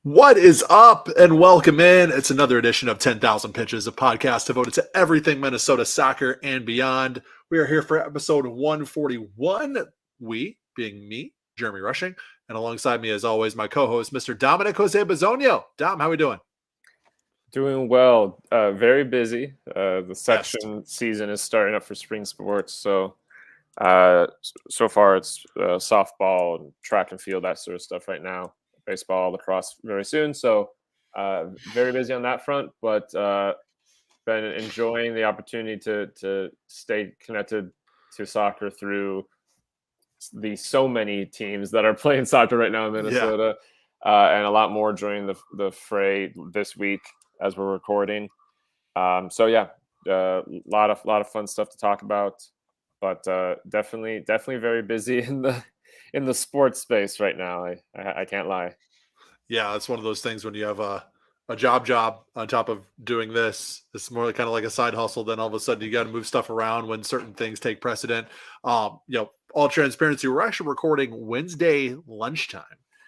What is up, and welcome in. It's another edition of 10,000 Pitches, a podcast devoted to everything Minnesota soccer and beyond. We are here for episode 141. We, being me, Jeremy Rushing, and alongside me, as always, my co-host, Mr. Dominic Jose Bazonio. Dom, how we doing? Doing well. Very busy. The section season is starting up for spring sports. So far it's softball and track and field, that sort of stuff right now. Baseball, lacrosse very soon. So very busy on that front, but been enjoying the opportunity to stay connected to soccer through the so many teams that are playing soccer right now in Minnesota, and a lot more joining the fray this week as we're recording. A lot of fun stuff to talk about, but definitely very busy in the sports space right now. I can't lie. Yeah, it's one of those things when you have a job on top of doing this. It's more kind of like a side hustle. Then all of a sudden you got to move stuff around when certain things take precedent. All transparency, we're actually recording Wednesday lunchtime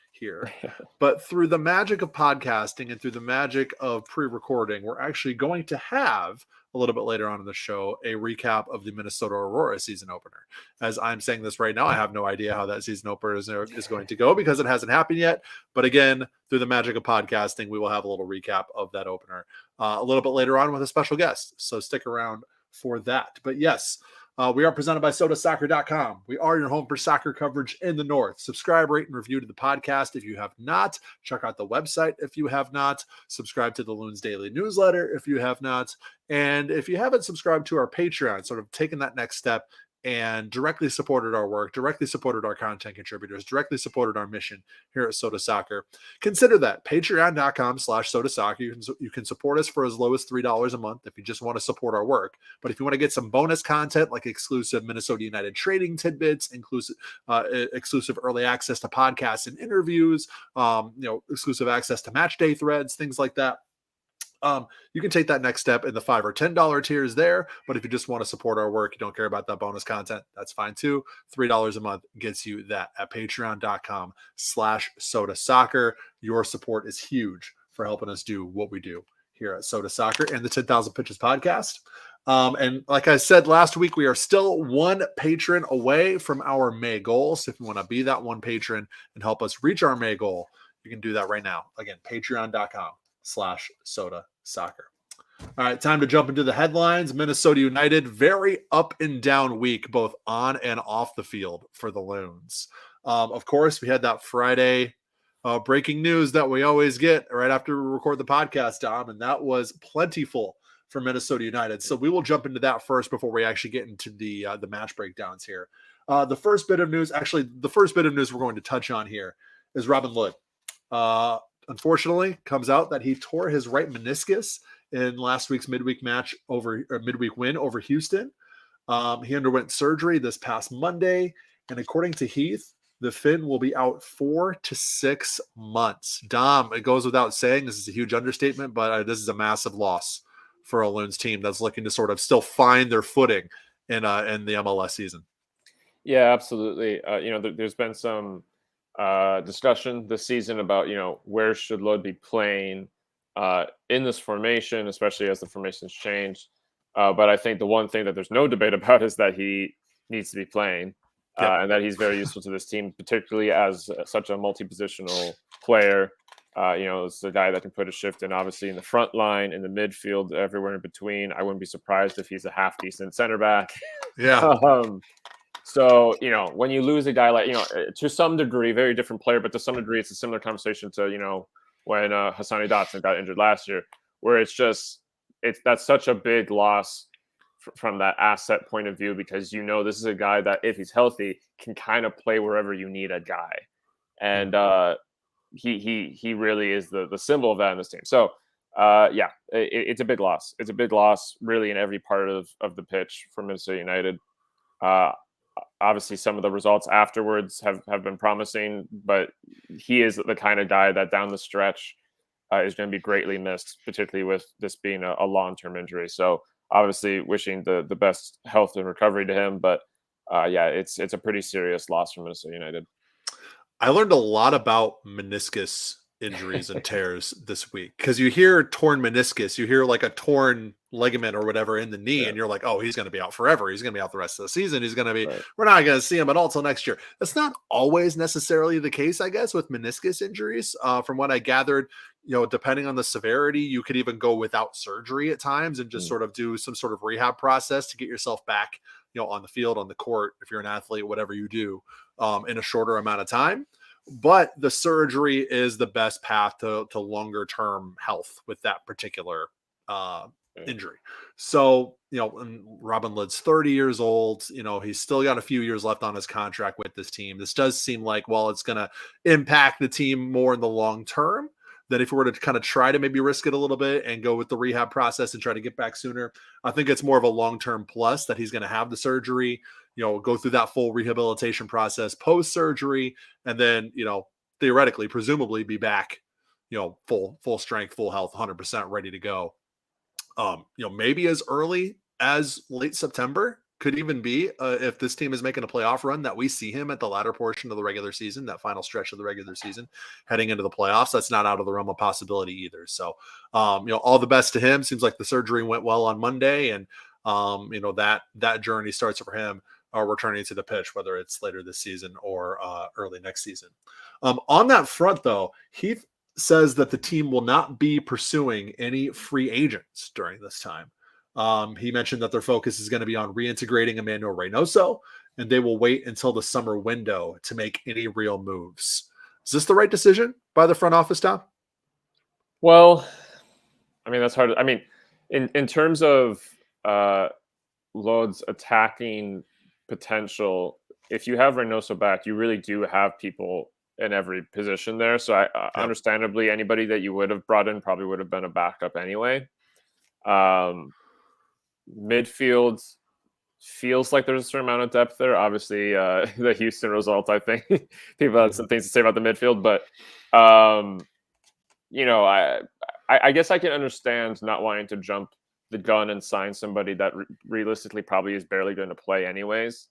here, but through the magic of podcasting and through the magic of pre-recording, we're actually going to have a little bit later on in the show a recap of the Minnesota Aurora season opener. As I'm saying this right now, I have no idea how that season opener is going to go because it hasn't happened yet. But again, through the magic of podcasting, we will have a little recap of that opener a little bit later on with a special guest. So stick around for that. But yes, we are presented by SodaSoccer.com. We are your home for soccer coverage in the North. Subscribe, rate, and review to the podcast if you have not. Check out the website if you have not. Subscribe to the Loons Daily newsletter if you have not. And if you haven't subscribed to our Patreon, sort of taken that next step and directly supported our work, directly supported our content contributors, directly supported our mission here at Soda Soccer, consider that. Patreon.com/Soda Soccer. You can support us for as low as $3 a month if you just want to support our work. But if you want to get some bonus content like exclusive Minnesota United trading tidbits, exclusive early access to podcasts and interviews, exclusive access to match day threads, things like that, you can take that next step in the $5 or $10 tiers there. But if you just want to support our work, you don't care about that bonus content, that's fine too. $3 a month gets you that at patreon.com/Soda Soccer. Your support is huge for helping us do what we do here at Soda Soccer and the 10,000 Pitches podcast. And like I said last week, we are still one patron away from our May goal. So if you want to be that one patron and help us reach our May goal, you can do that right now. Again, patreon.com/Soda Soccer. All right, time to jump into the headlines. Minnesota United, very up and down week, both on and off the field for the Loons. Of course, we had that Friday breaking news that we always get right after we record the podcast, Dom, and that was plentiful for Minnesota United. So we will jump into that first before we actually get into the match breakdowns here. The first bit of news we're going to touch on here is Robin Lod. Unfortunately, comes out that he tore his right meniscus in last week's midweek win over Houston. He underwent surgery this past Monday, and according to Heath, the Finn will be out 4 to 6 months. Dom, it goes without saying, this is a huge understatement, but this is a massive loss for a Loons team that's looking to sort of still find their footing in the MLS season. Yeah, absolutely. There's been some discussion this season about where should Lod be playing in this formation, especially as the formations change. But I think the one thing that there's no debate about is that he needs to be playing, and that he's very useful to this team, particularly as such a multi-positional player. It's a guy that can put a shift in, obviously, in the front line, in the midfield, everywhere in between. I wouldn't be surprised if he's a half-decent center back. Yeah. So, when you lose a guy like, to some degree, very different player, but to some degree, it's a similar conversation to, when Hassani Dotson got injured last year, where that's such a big loss from that asset point of view, because, this is a guy that if he's healthy can kind of play wherever you need a guy. And he really is the symbol of that in this team. So, it's a big loss. It's a big loss really in every part of the pitch for Minnesota United. Obviously, some of the results afterwards have been promising, but he is the kind of guy that down the stretch is going to be greatly missed, particularly with this being a long-term injury. So obviously wishing the best health and recovery to him. But it's a pretty serious loss for Minnesota United. I learned a lot about meniscus injuries and tears this week, because you hear torn meniscus, you hear like a torn ligament or whatever in the knee, Yeah. and you're like, oh, he's going to be out forever. He's going to be out the rest of the season. He's going to be, Right. we're not going to see him at all till next year. That's not always necessarily the case, I guess, with meniscus injuries. From what I gathered, depending on the severity, you could even go without surgery at times and just sort of do some sort of rehab process to get yourself back, on the field, on the court, if you're an athlete, whatever you do, in a shorter amount of time. But the surgery is the best path to longer term health with that particular injury. So, and Robin Lod's 30 years old. He's still got a few years left on his contract with this team. This does seem like, well, it's going to impact the team more in the long term than if we were to kind of try to maybe risk it a little bit and go with the rehab process and try to get back sooner. I think it's more of a long-term plus that he's going to have the surgery, go through that full rehabilitation process post-surgery, and then, theoretically, presumably be back, full strength, full health, 100% ready to go. Maybe as early as late September could even be, if this team is making a playoff run, that we see him at the latter portion of the regular season, that final stretch of the regular season, heading into the playoffs. That's not out of the realm of possibility either. So, all the best to him. Seems like the surgery went well on Monday, and that journey starts for him returning to the pitch, whether it's later this season or early next season. On that front, though, Heath says that the team will not be pursuing any free agents during this time. He mentioned that their focus is going to be on reintegrating Emmanuel Reynoso, and they will wait until the summer window to make any real moves. Is this the right decision by the front office, Tom? Well, I mean, that's hard. I mean, in terms of Lod's attacking potential, if you have Reynoso back, you really do have people in every position there. So understandably, anybody that you would have brought in probably would have been a backup anyway. Midfield feels like there's a certain amount of depth there. Obviously, the Houston result, I think people had some things to say about the midfield, but I guess I can understand not wanting to jump the gun and sign somebody that realistically probably is barely going to play anyways.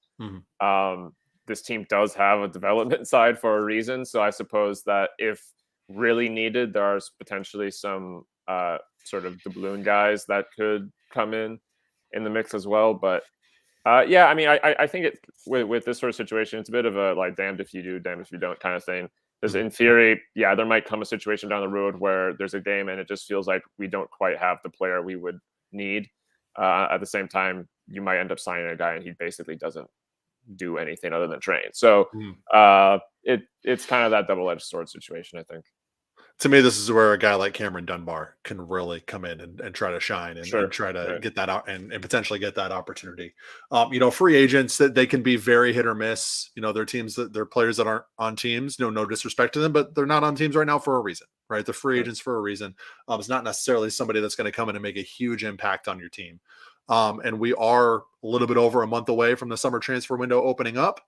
This team does have a development side for a reason. So I suppose that if really needed, there are potentially some sort of doubloon guys that could come in the mix as well. But yeah, I mean, I think with this sort of situation, it's a bit of a like damned if you do, damned if you don't kind of thing. Because in theory, yeah, there might come a situation down the road where there's a game and it just feels like we don't quite have the player we would need. At the same time, you might end up signing a guy and he basically doesn't do anything other than train. So it's kind of that double-edged sword situation, I think. To me, this is where a guy like Cameron Dunbar can really come in and try to shine and try to get that out and potentially get that opportunity. Free agents, that they can be very hit or miss. They're teams they're players that aren't on teams. No disrespect to them, but they're not on teams right now for a reason, right? They're free agents for a reason. It's not necessarily somebody that's going to come in and make a huge impact on your team. And we are a little bit over a month away from the summer transfer window opening up.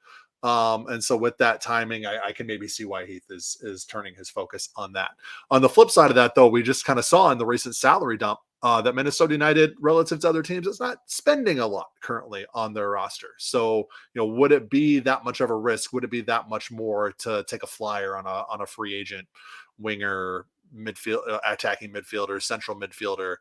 And so with that timing, I can maybe see why Heath is turning his focus on that. On the flip side of that, though, we just kind of saw in the recent salary dump that Minnesota United, relative to other teams, is not spending a lot currently on their roster. So, would it be that much of a risk? Would it be that much more to take a flyer on a free agent winger, midfield, attacking midfielder, central midfielder,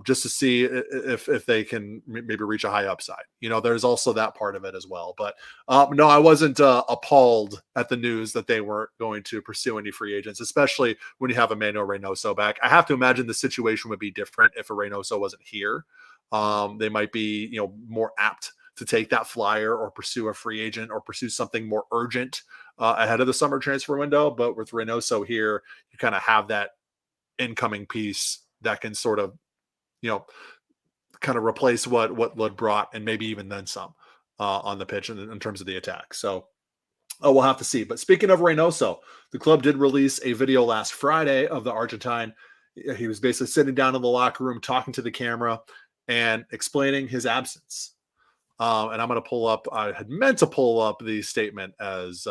just to see if they can maybe reach a high upside? There's also that part of it as well. But no, I wasn't appalled at the news that they weren't going to pursue any free agents, especially when you have Emmanuel Reynoso back. I have to imagine the situation would be different if a Reynoso wasn't here. They might be, more apt to take that flyer or pursue a free agent or pursue something more urgent ahead of the summer transfer window. But with Reynoso here, you kind of have that incoming piece that can sort of, kind of replace what Lod brought and maybe even then some on the pitch in terms of the attack. So we'll have to see. But speaking of Reynoso, the club did release a video last Friday of the Argentine. He was basically sitting down in the locker room, talking to the camera and explaining his absence. And I'm going to pull up, I had meant to pull up the statement as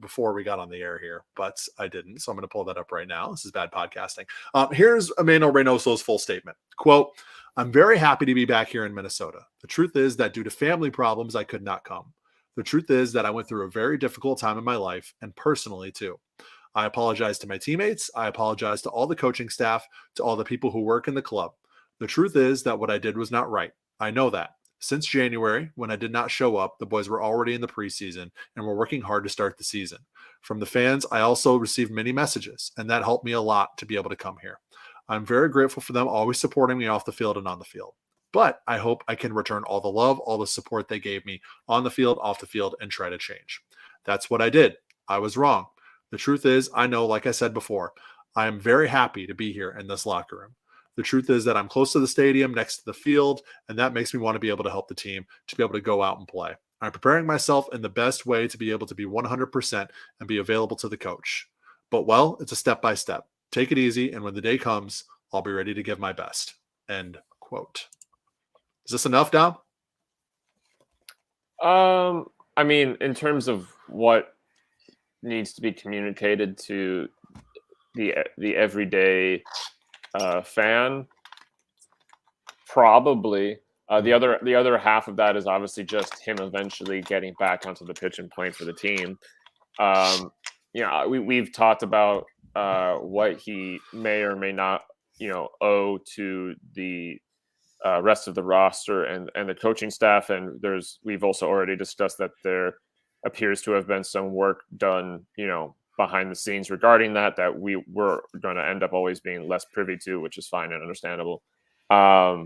before we got on the air here, but I didn't. So I'm going to pull that up right now. This is bad podcasting. Here's Emmanuel Reynoso's full statement. Quote, "I'm very happy to be back here in Minnesota. The truth is that due to family problems, I could not come. The truth is that I went through a very difficult time in my life and personally too. I apologize to my teammates. I apologize to all the coaching staff, to all the people who work in the club. The truth is that what I did was not right. I know that. Since January, when I did not show up, the boys were already in the preseason and were working hard to start the season. From the fans, I also received many messages, and that helped me a lot to be able to come here. I'm very grateful for them always supporting me off the field and on the field. But I hope I can return all the love, all the support they gave me on the field, off the field, and try to change. That's what I did. I was wrong. The truth is, I know, like I said before, I am very happy to be here in this locker room. The truth is that I'm close to the stadium, next to the field, and that makes me want to be able to help the team, to be able to go out and play. I'm preparing myself in the best way to be able to be 100% and be available to the coach. But, well, it's a step by step. Take it easy, and when the day comes, I'll be ready to give my best. End quote. Is this enough, Dom? I mean, in terms of what needs to be communicated to the everyday fan, probably. The other half of that is obviously just him eventually getting back onto the pitch and playing for the team. We've talked about what he may or may not, owe to the rest of the roster and the coaching staff. And we've also already discussed that there appears to have been some work done, behind the scenes regarding that we were going to end up always being less privy to, which is fine and understandable. I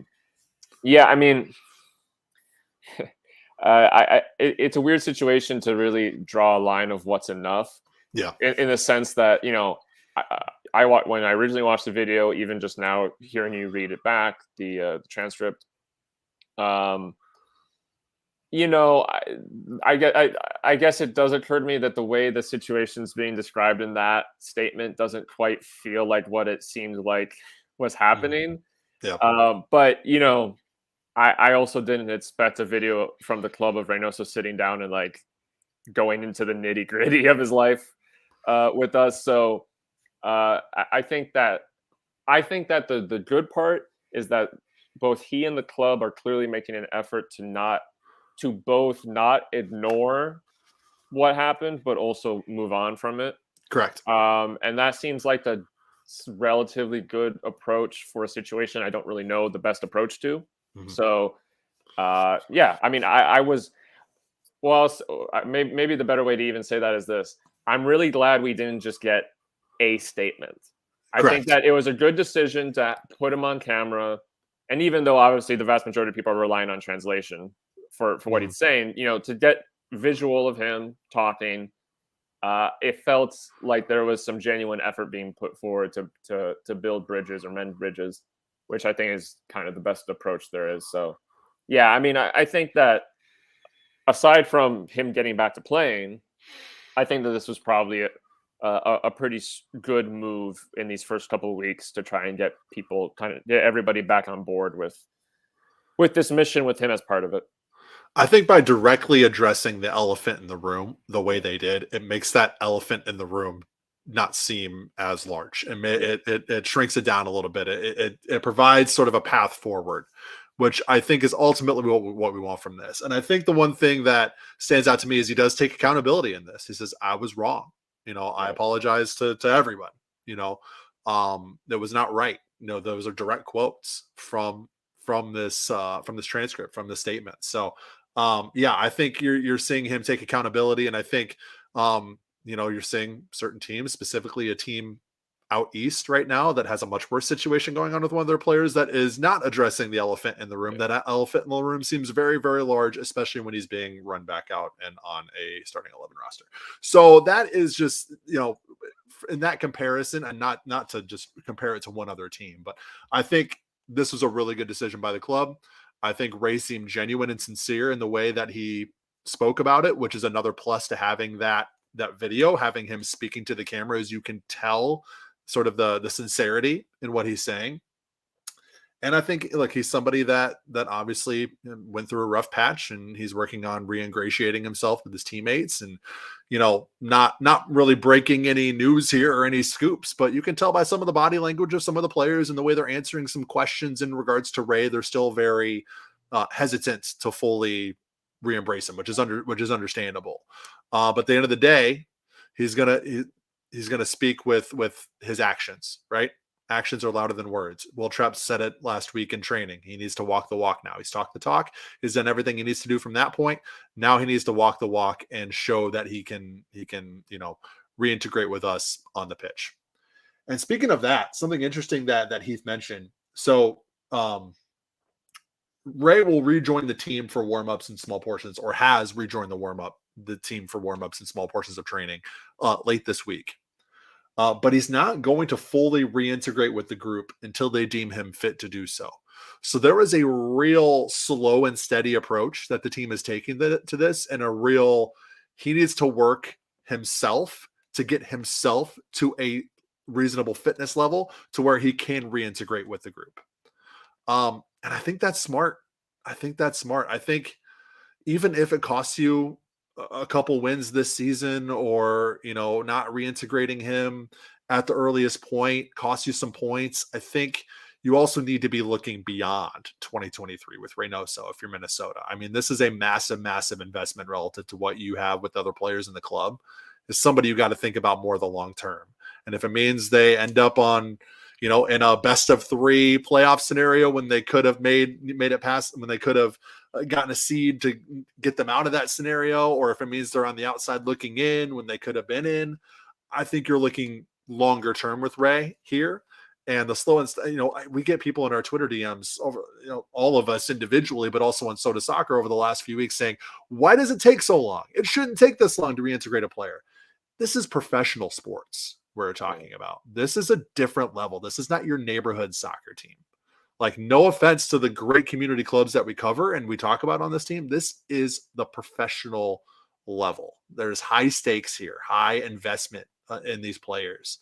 mean, it's a weird situation to really draw a line of what's enough. Yeah. In the sense that, when I originally watched the video, even just now hearing you read it back, the transcript, I guess it does occur to me that the way the situation's being described in that statement doesn't quite feel like what it seemed like was happening. Yeah. But I also didn't expect a video from the club of Reynoso sitting down and like going into the nitty gritty of his life with us. So I think that the good part is that both he and the club are clearly making an effort to both not ignore what happened, but also move on from it. Correct. And that seems like the relatively good approach for a situation I don't really know the best approach to. Mm-hmm. So, I mean, maybe the better way to even say that is this. I'm really glad we didn't just get a statement. I think that it was a good decision to put him on camera. And even though obviously the vast majority of people are relying on translation for what he's saying, to get visual of him talking, it felt like there was some genuine effort being put forward to build bridges or mend bridges, which I think is kind of the best approach there is. So, I mean, I think that aside from him getting back to playing, I think that this was probably a pretty good move in these first couple of weeks to try and get everybody back on board with this mission with him as part of it. I think by directly addressing the elephant in the room the way they did, it makes that elephant in the room not seem as large. It shrinks it down a little bit. It provides sort of a path forward, which I think is ultimately what we want from this. And I think the one thing that stands out to me is he does take accountability in this. He says, I was wrong. I apologize to everyone. That was not right. Those are direct quotes from this transcript, from the statement. So I think you're seeing him take accountability, and I think you're seeing certain teams, specifically a team out east right now that has a much worse situation going on with one of their players that is not addressing the elephant in the room. That elephant in the room seems very, very large, especially when he's being run back out and on a starting 11 roster. So that is just, in that comparison, and not to just compare it to one other team, but I think this was a really good decision by the club. I think Ray seemed genuine and sincere in the way that he spoke about it, which is another plus to having that video, having him speaking to the camera, as you can tell sort of the sincerity in what he's saying. And I think he's somebody that obviously went through a rough patch, and he's working on re-ingratiating himself with his teammates, and not really breaking any news here or any scoops, but you can tell by some of the body language of some of the players and the way they're answering some questions in regards to Ray, they're still very hesitant to fully re-embrace him, which is understandable. But at the end of the day, he's gonna he's going to speak with his actions, right? Actions are louder than words. Will Trapp said it last week in training. He needs to walk the walk now. He's talked the talk. He's done everything he needs to do from that point. Now he needs to walk the walk and show that he can, reintegrate with us on the pitch. And speaking of that, something interesting that Heath mentioned. So Ray will rejoin the team for warmups in small portions, or has rejoined the team for warmups in small portions of training late this week. But he's not going to fully reintegrate with the group until they deem him fit to do so. So there is a real slow and steady approach that the team is taking to this, and he needs to work himself to get himself to a reasonable fitness level to where he can reintegrate with the group. And I think that's smart. I think even if it costs you a couple wins this season, or, not reintegrating him at the earliest point, costs you some points, I think you also need to be looking beyond 2023 with Reynoso if you're Minnesota. I mean, this is a massive, massive investment relative to what you have with other players in the club. Is somebody you got to think about more the long term. And if it means they end up on, in a best of 3 playoff scenario when they could have made it past, when they could have gotten a seed to get them out of that scenario, or if it means they're on the outside looking in when they could have been in, I think you're looking longer term with Ray here. And the slow and we get people in our Twitter DMs over, all of us individually, but also on Soda Soccer over the last few weeks saying, why does it take so long? It shouldn't take this long to reintegrate a player. This is professional sports we're talking about. This is a different level. This is not your neighborhood soccer team. Like, no offense to the great community clubs that we cover and we talk about on this team. This is the professional level. There's high stakes here, high investment in these players.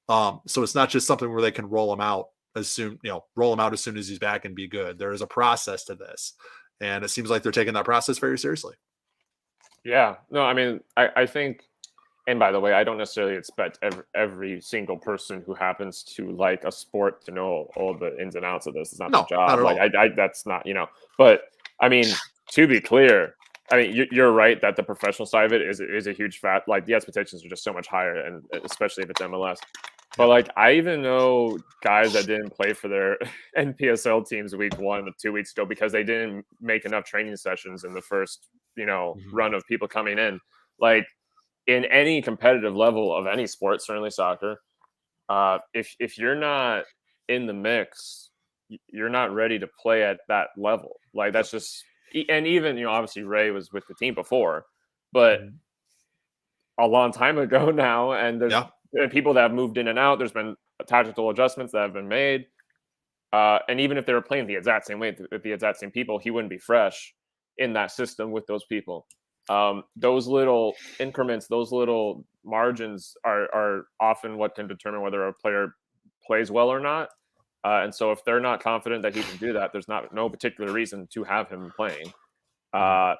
So it's not just something where they can roll him out as soon as he's back and be good. There is a process to this. And it seems like they're taking that process very seriously. Yeah. No, I mean, I think, and by the way, I don't necessarily expect every single person who happens to like a sport to know all the ins and outs of this. It's not their job. Like, that's not, but I mean, to be clear, I mean, you're right that the professional side of it is a huge fact. Like, the expectations are just so much higher, and especially if it's MLS. But like, I even know guys that didn't play for their NPSL teams week 1 or 2 weeks ago because they didn't make enough training sessions in the first, run of people coming in. Like, in any competitive level of any sport, certainly soccer, if you're not in the mix, you're not ready to play at that level. Like, that's just, and even, obviously Ray was with the team before, but a long time ago now, and there's people that have moved in and out. There's been tactical adjustments that have been made. And even if they were playing the exact same way, with the exact same people, he wouldn't be fresh in that system with those people. Those little increments, those little margins are often what can determine whether a player plays well or not. And so if they're not confident that he can do that, there's no particular reason to have him playing.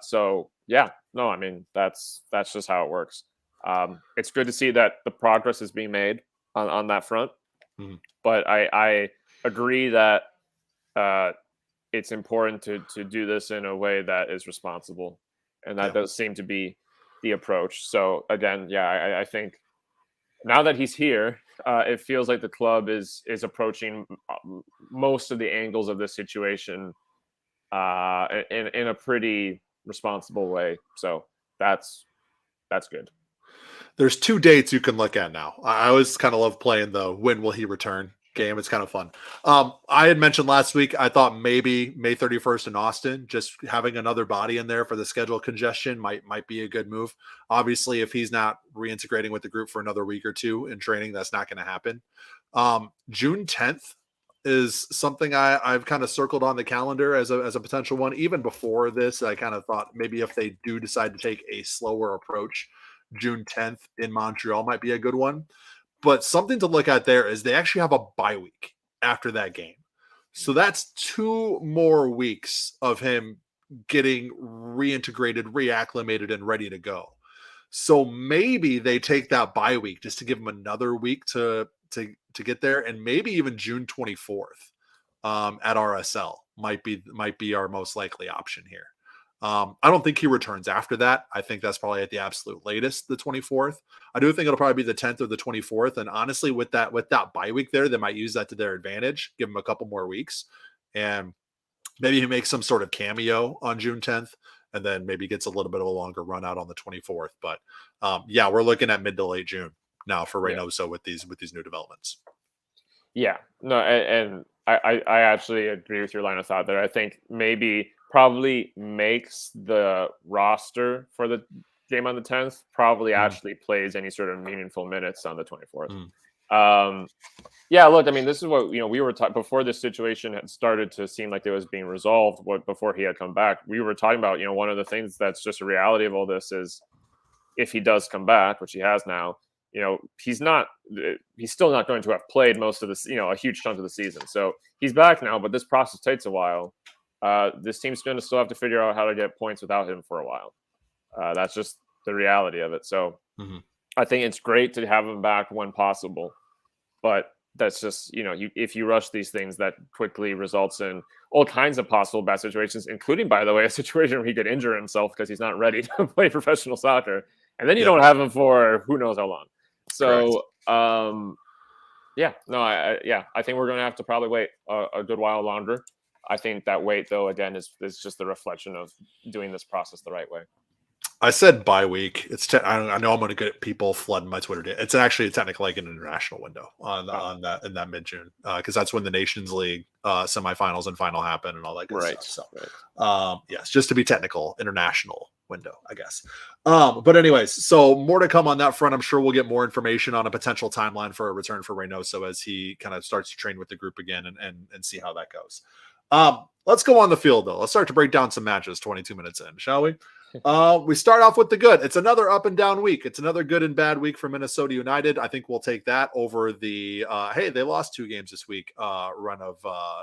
So yeah, no, I mean, that's just how it works. It's good to see that the progress is being made on that front. But I agree that it's important to do this in a way that is responsible. And that does seem to be the approach. So again, yeah, I think now that he's here, it feels like the club is approaching most of the angles of this situation in a pretty responsible way. So that's good. There's 2 dates you can look at now. I always kind of love playing the when will he return game. It's kind of fun. I had mentioned last week, I thought maybe May 31st in Austin, just having another body in there for the schedule congestion might be a good move. Obviously, if he's not reintegrating with the group for another week or 2 in training, that's not going to happen. June 10th is something I've kind of circled on the calendar as a potential one. Even before this, I kind of thought maybe if they do decide to take a slower approach, June 10th in Montreal might be a good one. But something to look at there is they actually have a bye week after that game. So that's 2 more weeks of him getting reintegrated, reacclimated, and ready to go. So maybe they take that bye week just to give him another week to get there, and maybe even June 24th at RSL might be our most likely option here. I don't think he returns after that. I think that's probably at the absolute latest, the 24th. I do think it'll probably be the 10th or the 24th. And honestly, with that bye week there, they might use that to their advantage, give him a couple more weeks, and maybe he makes some sort of cameo on June 10th, and then maybe gets a little bit of a longer run out on the 24th. But yeah, we're looking at mid to late June now for Yeah. Reynoso with these new developments. Yeah, no, and I actually agree with your line of thought there. I think maybe probably makes the roster for the game on the 10th, probably actually plays any sort of meaningful minutes on the 24th. Yeah, look, I mean, this is what we were talking before this situation had started to seem like it was being resolved. Before he had come back, we were talking about one of the things that's just a reality of all this is if he does come back, which he has now, he's still not going to have played most of this, a huge chunk of the season. So he's back now, but this process takes a while. This team's going to still have to figure out how to get points without him for a while. That's just the reality of it. So I think it's great to have him back when possible, but that's just, if you rush these things, that quickly results in all kinds of possible bad situations, including, by the way, a situation where he could injure himself because he's not ready to play professional soccer. And then you don't have him for who knows how long. So, I think we're going to have to probably wait a good while longer. I think that wait, though, again, is just the reflection of doing this process the right way. I said bye week. I know I'm going to get people flooding my Twitter. It's actually technically like an international window on that in that mid June because that's when the Nations League semifinals and final happen and all that good stuff. So, yes, just to be technical, international window, I guess. But anyways, so more to come on that front. I'm sure we'll get more information on a potential timeline for a return for Reynoso as he kind of starts to train with the group again and see how that goes. Let's go on the field though. Let's start to break down some matches 22 minutes in, shall we? We start off with the good. It's another up and down week. It's another good and bad week for Minnesota United. I think we'll take that over the hey, they lost 2 games this week run of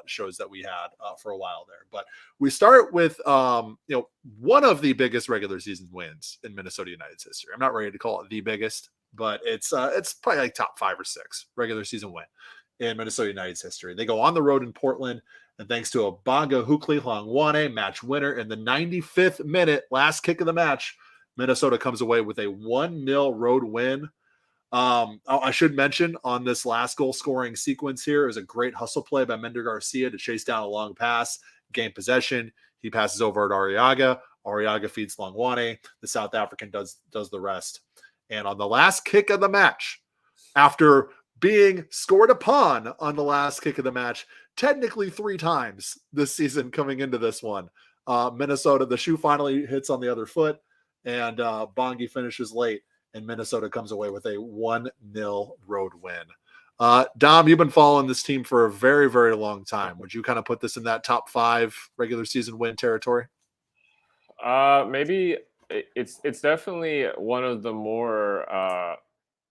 shows that we had for a while there. But we start with one of the biggest regular season wins in Minnesota United's history. I'm not ready to call it the biggest, but it's probably like top 5 or 6 regular season win in Minnesota United's history. They go on the road in Portland. And thanks to a Bonga Hukli Hlongwane match winner in the 95th minute, last kick of the match, Minnesota comes away with a 1-0 road win. I should mention on this last goal scoring sequence here, it was a great hustle play by Mender Garcia to chase down a long pass, gain possession. He passes over at Arriaga. Arriaga feeds Hlongwane. The South African does the rest. And on the last kick of the match, after being scored upon on the last kick of the match, technically 3 times this season coming into this one. Minnesota, the shoe finally hits on the other foot, and Bongi finishes late, and Minnesota comes away with a 1-0 road win. Dom, you've been following this team for a very, very long time. Would you kind of put this in that top 5 regular season win territory? Maybe it's definitely one of the more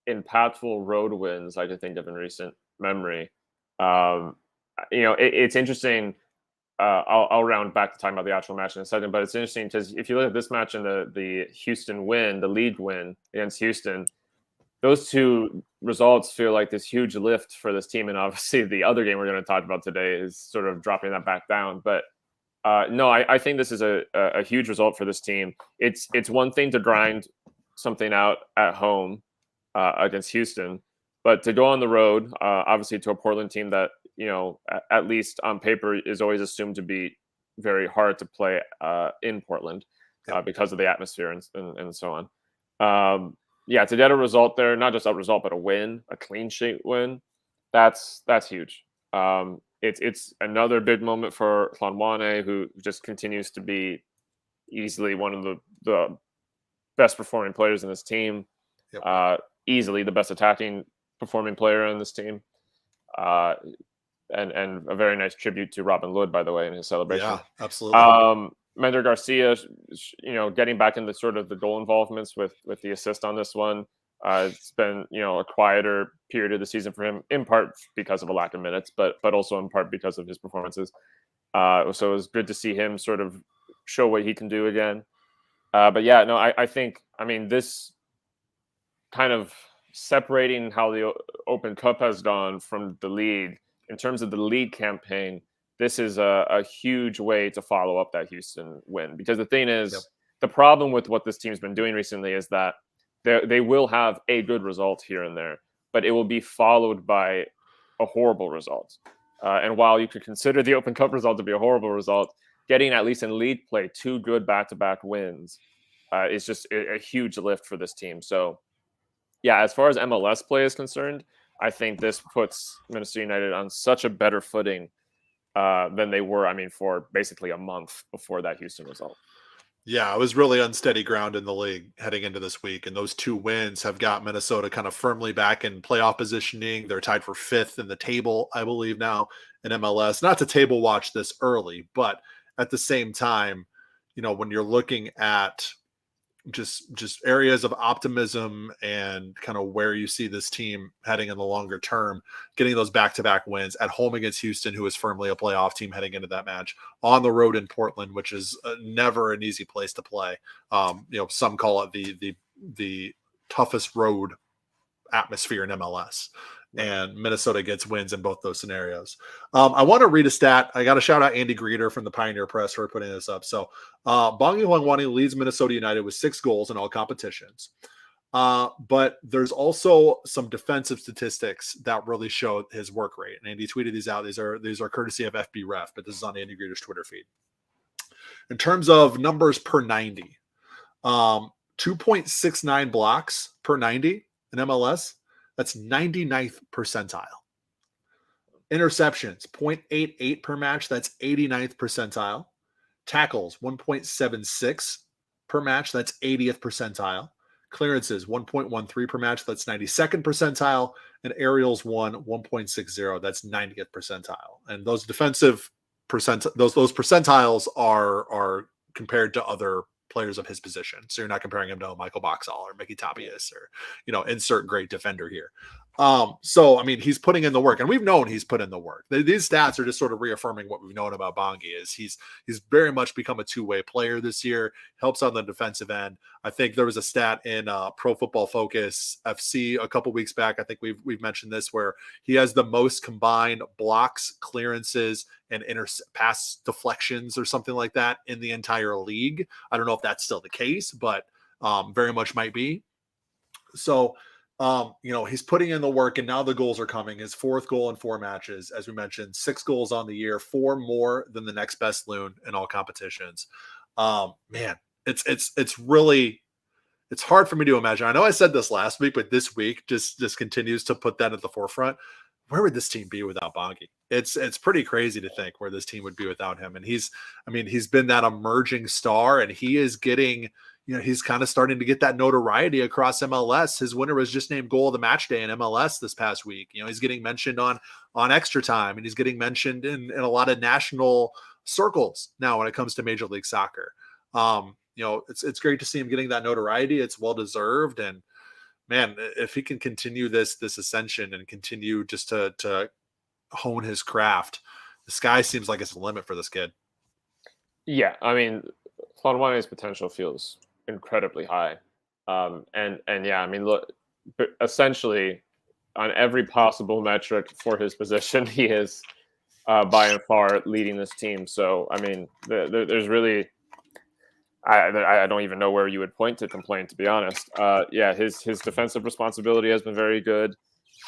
impactful road wins I can think of in recent memory. It's interesting. I'll round back to talking about the actual match in a second, but it's interesting because if you look at this match and the Houston win, the league win against Houston, those 2 results feel like this huge lift for this team. And obviously the other game we're going to talk about today is sort of dropping that back down. But no, I think this is a huge result for this team. It's one thing to grind something out at home against Houston, but to go on the road, obviously to a Portland team that, at least on paper is always assumed to be very hard to play in Portland because of the atmosphere and so on. To get a result there, not just a result, but a win, a clean sheet win, that's huge. It's another big moment for Hlongwane, who just continues to be easily one of the best performing players in this team. Yep. Easily the best attacking performing player in this team. And a very nice tribute to Robin Lod, by the way, in his celebration. Yeah, absolutely. Mender Garcia, getting back into sort of the goal involvements with the assist on this one. It's been, a quieter period of the season for him, in part because of a lack of minutes, but also in part because of his performances. So it was good to see him sort of show what he can do again. I think, this kind of separating how the Open Cup has gone from the league in terms of the league campaign, this is a huge way to follow up that Houston win. Because the thing Yep. is, the problem with what this team's been doing recently is that they will have a good result here and there, but it will be followed by a horrible result. And while you could consider the Open Cup result to be a horrible result, getting at least in league play 2 good back-to-back wins is just a huge lift for this team. So, yeah, as far as MLS play is concerned, I think this puts Minnesota United on such a better footing than they were, for basically a month before that Houston result. Yeah, it was really unsteady ground in the league heading into this week, and those 2 wins have got Minnesota kind of firmly back in playoff positioning. They're tied for 5th in the table, I believe, now in MLS. Not to table watch this early, but at the same time, when you're looking at just areas of optimism and kind of where you see this team heading in the longer term, getting those back-to-back wins at home against Houston, who is firmly a playoff team heading into that match, on the road in Portland, which is never an easy place to play. Some call it the toughest road atmosphere in MLS. And Minnesota gets wins in both those scenarios. I want to read a stat. I got to shout out Andy Greeter from the Pioneer Press for putting this up. So Bongi Hwangwani leads Minnesota United with 6 goals in all competitions. But there's also some defensive statistics that really show his work rate. And Andy tweeted these out. These are courtesy of FB Ref, but this is on Andy Greeter's Twitter feed. In terms of numbers per 90, 2.69 blocks per 90 in MLS. That's 99th percentile. Interceptions, 0.88 per match. That's 89th percentile. Tackles, 1.76 per match. That's 80th percentile. Clearances, 1.13 per match. That's 92nd percentile. And aerials, 1.60. That's 90th percentile. And those defensive those percentiles are compared to other players of his position. So you're not comparing him to Michael Boxall or Mickey Tapias or, insert great defender here. So, he's putting in the work, and we've known he's put in the work. These stats are just sort of reaffirming what we've known about Bongi is he's very much become a two-way player this year, helps on the defensive end. I think there was a stat in Pro Football Focus FC a couple weeks back. I think we've mentioned this, where he has the most combined blocks, clearances, and pass deflections or something like that in the entire league. I don't know if that's still the case, but very much might be. So, he's putting in the work, and now the goals are coming. His 4th goal in 4 matches, as we mentioned, 6 goals on the year, 4 more than the next best loon in all competitions. Man, it's really, it's hard for me to imagine. I know I said this last week, but this week just continues to put that at the forefront. Where would this team be without Bongi? It's pretty crazy to think where this team would be without him. And he's been that emerging star, and he is getting, he's kind of starting to get that notoriety across MLS. His winner was just named goal of the match day in MLS this past week. He's getting mentioned on Extra Time, and he's getting mentioned in a lot of national circles now when it comes to Major League Soccer. It's great to see him getting that notoriety. It's well deserved, and man, if he can continue this ascension and continue just to hone his craft, the sky seems like it's the limit for this kid. Yeah, Hwangwani's potential feels incredibly high. And yeah, look, essentially on every possible metric for his position, he is by and far leading this team. So, there's really, I don't even know where you would point to complain, to be honest. Yeah, his defensive responsibility has been very good.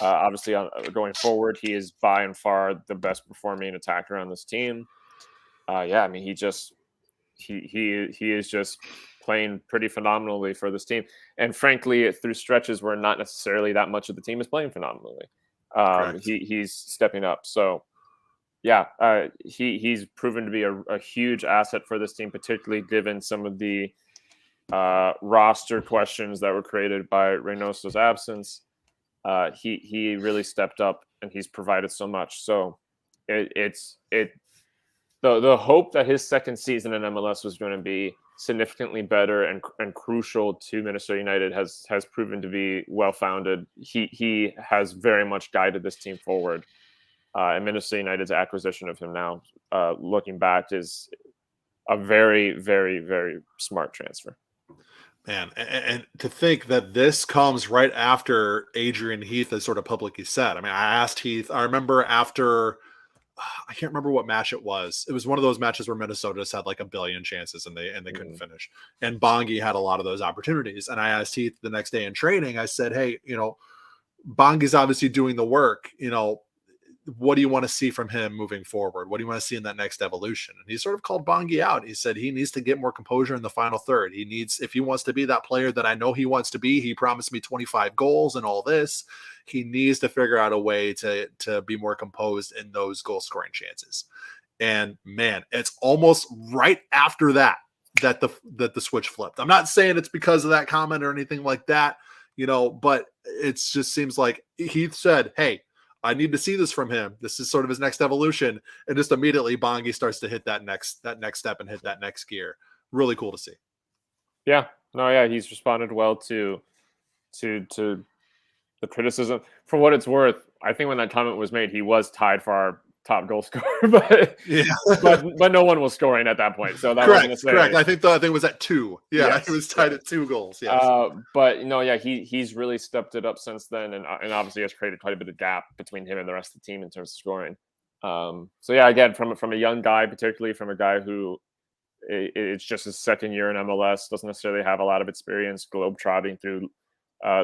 Obviously, going forward, he is by and far the best performing attacker on this team. Yeah, he is just playing pretty phenomenally for this team. And frankly, through stretches where not necessarily that much of the team is playing phenomenally, he's stepping up. So, yeah, he's proven to be a huge asset for this team, particularly given some of the roster questions that were created by Reynoso's absence. He really stepped up, and he's provided so much. So the hope that his second season in MLS was going to be significantly better and crucial to Minnesota United has proven to be well-founded. He has very much guided this team forward. And Minnesota United's acquisition of him now, looking back, is a very, very, very smart transfer. Man, and to think that this comes right after Adrian Heath has sort of publicly said. I asked Heath, I remember after I can't remember what match it was. It was one of those matches where Minnesota just had like a billion chances and they couldn't finish. And Bongi had a lot of those opportunities. And I asked Heath the next day in training, I said, hey, Bongi's obviously doing the work, what do you want to see from him moving forward? What do you want to see in that next evolution? And he sort of called Bongi out. He said he needs to get more composure in the final third. If he wants to be that player that I know he wants to be, he promised me 25 goals and all this. He needs to figure out a way to be more composed in those goal scoring chances. And man, it's almost right after that the switch flipped. I'm not saying it's because of that comment or anything like that, but it just seems like Heath said, hey, I need to see this from him. This is sort of his next evolution. And just immediately Bongi starts to hit that next step and hit that next gear. Really cool to see. Yeah. No, yeah. He's responded well to the criticism. For what it's worth, I think when that comment was made, he was tied for our top goal scorer, but no one was scoring at that point. So that correct. I think it was at 2. Yeah, yes, it was tied at 2 goals. Yes. But he's really stepped it up since then, and obviously has created quite a bit of gap between him and the rest of the team in terms of scoring. So yeah, again, from a young guy, particularly from a guy who it's just his second year in MLS, doesn't necessarily have a lot of experience globetrotting through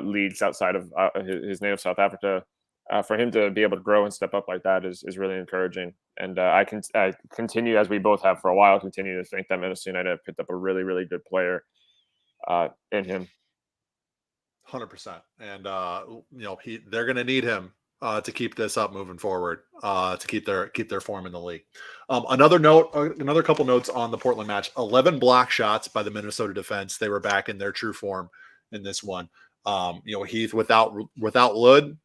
leagues outside of his native South Africa. For him to be able to grow and step up like that is really encouraging. And I continue, as we both have for a while, continue to think that Minnesota United have picked up a really, really good player in him. 100%. And, they're going to need him to keep this up moving forward, to keep their form in the league. Another couple notes on the Portland match: 11 block shots by the Minnesota defense. They were back in their true form in this one. Heath without Lod.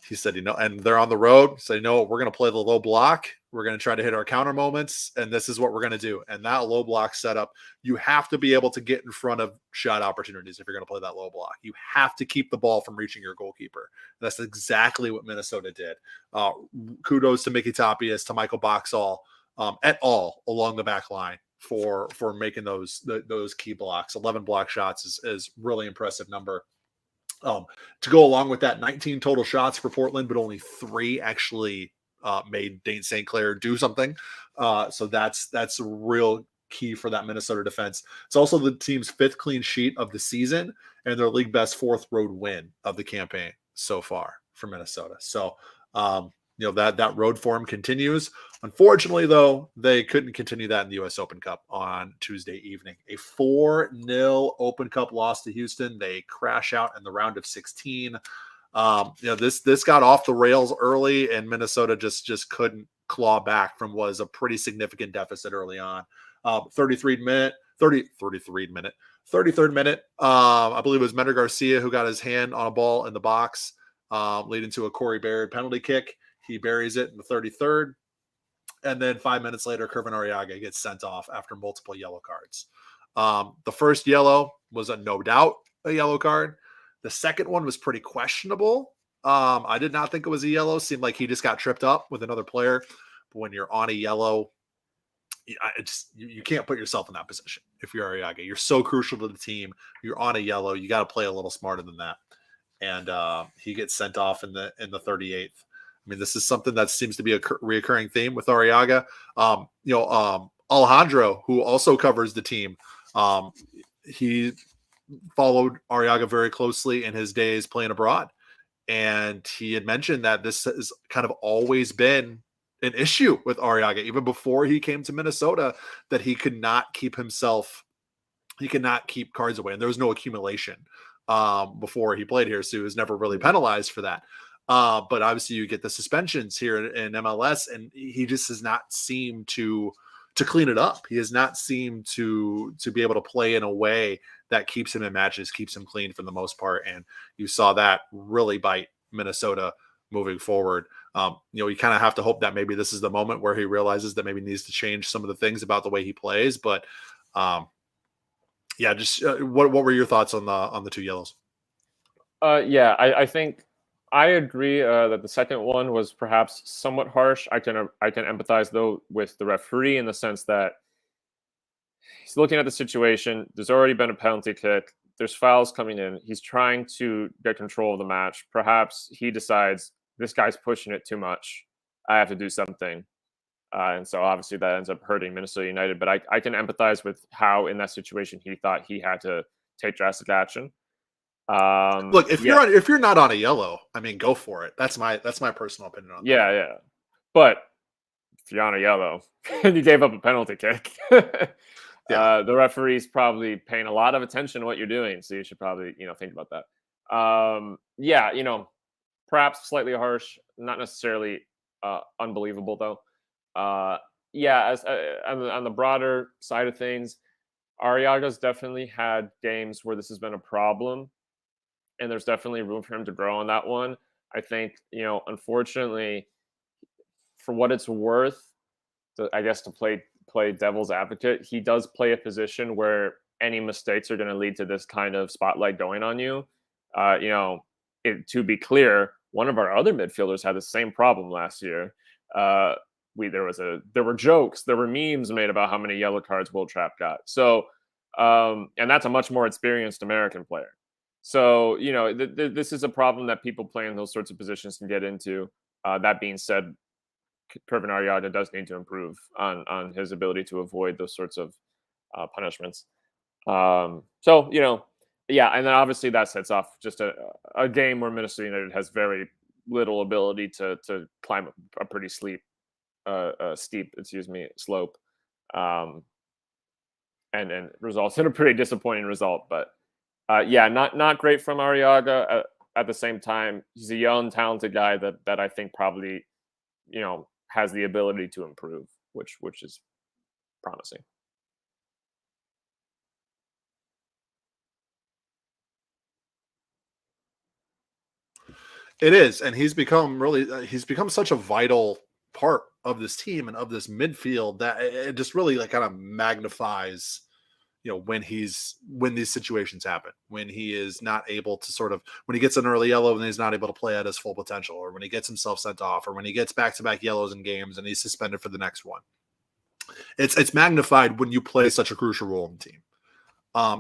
He said, and they're on the road. So, we're going to play the low block. We're going to try to hit our counter moments. And this is what we're going to do. And that low block setup, you have to be able to get in front of shot opportunities if you're going to play that low block. You have to keep the ball from reaching your goalkeeper. That's exactly what Minnesota did. Kudos to Mickey Tapias, to Michael Boxall, et al. Along the back line for making those key blocks. 11 block shots is really impressive number. To go along with that, 19 total shots for Portland, but only 3 actually made Dane St. Clair do something. So that's a real key for that Minnesota defense. It's also the team's 5th clean sheet of the season and their league best 4th road win of the campaign so far for Minnesota. So, that road form continues. Unfortunately, though, they couldn't continue that in the U.S. Open Cup on Tuesday evening. A 4-0 Open Cup loss to Houston. They crash out in the round of 16. This got off the rails early, and Minnesota just couldn't claw back from what was a pretty significant deficit early on. 33rd minute. I believe it was Mender Garcia who got his hand on a ball in the box, leading to a Corey Baird penalty kick. He buries it in the 33rd. And then 5 minutes later, Kervin Arriaga gets sent off after multiple yellow cards. The first yellow was no doubt a yellow card. The second one was pretty questionable. I did not think it was a yellow. Seemed like he just got tripped up with another player. But when you're on a yellow, you can't put yourself in that position if you're Arriaga. You're so crucial to the team. You're on a yellow. You got to play a little smarter than that. And he gets sent off in the 38th. I mean, this is something that seems to be a reoccurring theme with Arriaga. Alejandro, who also covers the team, he followed Arriaga very closely in his days playing abroad. And he had mentioned that this has kind of always been an issue with Arriaga, even before he came to Minnesota, that he could not keep cards away. And there was no accumulation before he played here. So he was never really penalized for that. But obviously you get the suspensions here in MLS, and he just has not seemed to clean it up. He has not seemed to be able to play in a way that keeps him in matches, keeps him clean for the most part. And you saw that really bite Minnesota moving forward. You kind of have to hope that maybe this is the moment where he realizes that maybe he needs to change some of the things about the way he plays. But what were your thoughts on the 2 yellows? I think I agree that the second one was perhaps somewhat harsh. I can empathize though with the referee in the sense that he's looking at the situation. There's already been a penalty kick. There's fouls coming in. He's trying to get control of the match. Perhaps he decides this guy's pushing it too much. I have to do something. And so obviously that ends up hurting Minnesota United. But I can empathize with how in that situation he thought he had to take drastic action. Look, if Yeah, you're not on a yellow, I mean, go for it. That's my personal opinion on that. yeah. But if you're on a yellow and you gave up a penalty kick, Yeah. the referee's probably paying a lot of attention to what you're doing. So you should probably, think about that. Yeah, perhaps slightly harsh, not necessarily unbelievable though. Yeah, as on the broader side of things, Ariaga's definitely had games where this has been a problem, and there's definitely room for him to grow on that one. I think, unfortunately, for what it's worth, I guess to play devil's advocate, he does play a position where any mistakes are going to lead to this kind of spotlight going on you. To be clear, one of our other midfielders had the same problem last year. There were jokes, there were memes made about how many yellow cards Will Trapp got. So, and that's a much more experienced American player. So, this is a problem that people playing those sorts of positions can get into. That being said, Kervin Ariaga does need to improve on his ability to avoid those sorts of punishments. So, yeah, and then obviously that sets off just a game where Minnesota United has very little ability to climb a pretty steep, slope, and results in a pretty disappointing result. But yeah, not great from Ariaga. At the same time, he's a young, talented guy that I think probably has the ability to improve, which is promising. It is, and he's become such a vital part of this team and of this midfield that it just really like kind of magnifies, when these situations happen, when he is not able to when he gets an early yellow and he's not able to play at his full potential, or when he gets himself sent off, or when he gets back-to-back yellows in games and he's suspended for the next one. It's magnified when you play such a crucial role in the team.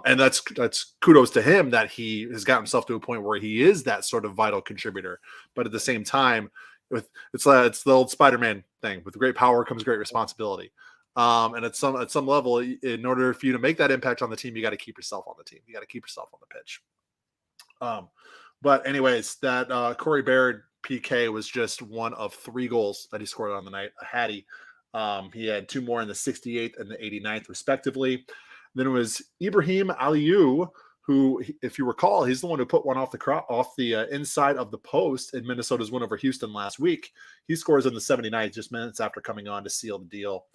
And that's kudos to him that he has got himself to a point where he is that sort of vital contributor. But at the same time, it's the old Spider-Man thing: with great power comes great responsibility. And at some level, in order for you to make that impact on the team, you got to keep yourself on the team. You got to keep yourself on the pitch. But anyways, that Corey Baird PK was just one of 3 goals that he scored on the night. A hattie. He had 2 more in the 68th and the 89th, respectively. Then it was Ibrahim Aliou, who, if you recall, he's the one who put one off the inside of the post in Minnesota's win over Houston last week. He scores in the 79th, just minutes after coming on to seal the deal.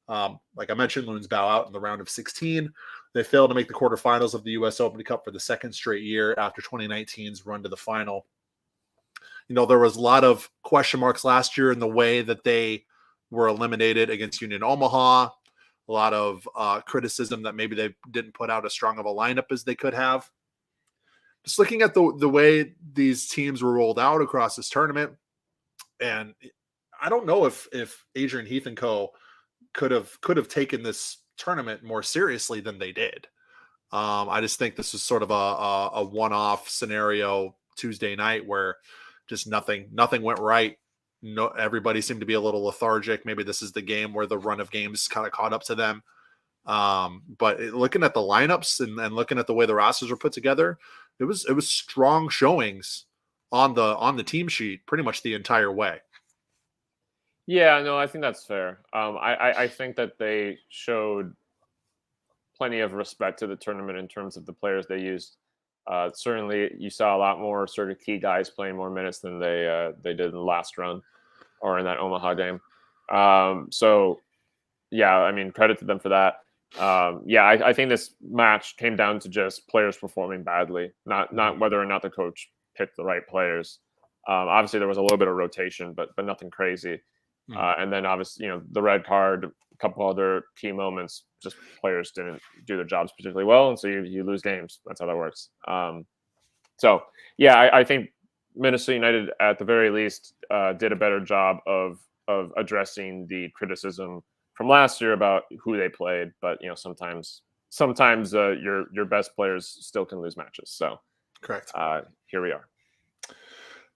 Like I mentioned, Loons bow out in the round of 16. They failed to make the quarterfinals of the U.S. Open Cup for the 2nd straight year after 2019's run to the final. There was a lot of question marks last year in the way that they were eliminated against Union Omaha. A lot of criticism that maybe they didn't put out as strong of a lineup as they could have. Just looking at the way these teams were rolled out across this tournament, and I don't know if Adrian Heath and co. could have taken this tournament more seriously than they did. I just think this was sort of a one-off scenario Tuesday night where just nothing went right. No, everybody seemed to be a little lethargic. Maybe this is the game where the run of games kind of caught up to them. But looking at the lineups and looking at the way the rosters were put together, it was strong showings on the team sheet pretty much the entire way. Yeah, no, I think that's fair. I think that they showed plenty of respect to the tournament in terms of the players they used. Certainly, you saw a lot more sort of key guys playing more minutes than they did in the last run or in that Omaha game. So, yeah, I mean, credit to them for that. I think this match came down to just players performing badly, not whether or not the coach picked the right players. Obviously, there was a little bit of rotation, but nothing crazy. And then obviously, the red card, a couple other key moments, just players didn't do their jobs particularly well, and so you lose games. That's how that works. So yeah, I think Minnesota United at the very least did a better job of addressing the criticism from last year about who they played. But sometimes your best players still can lose matches. So Correct. Here we are.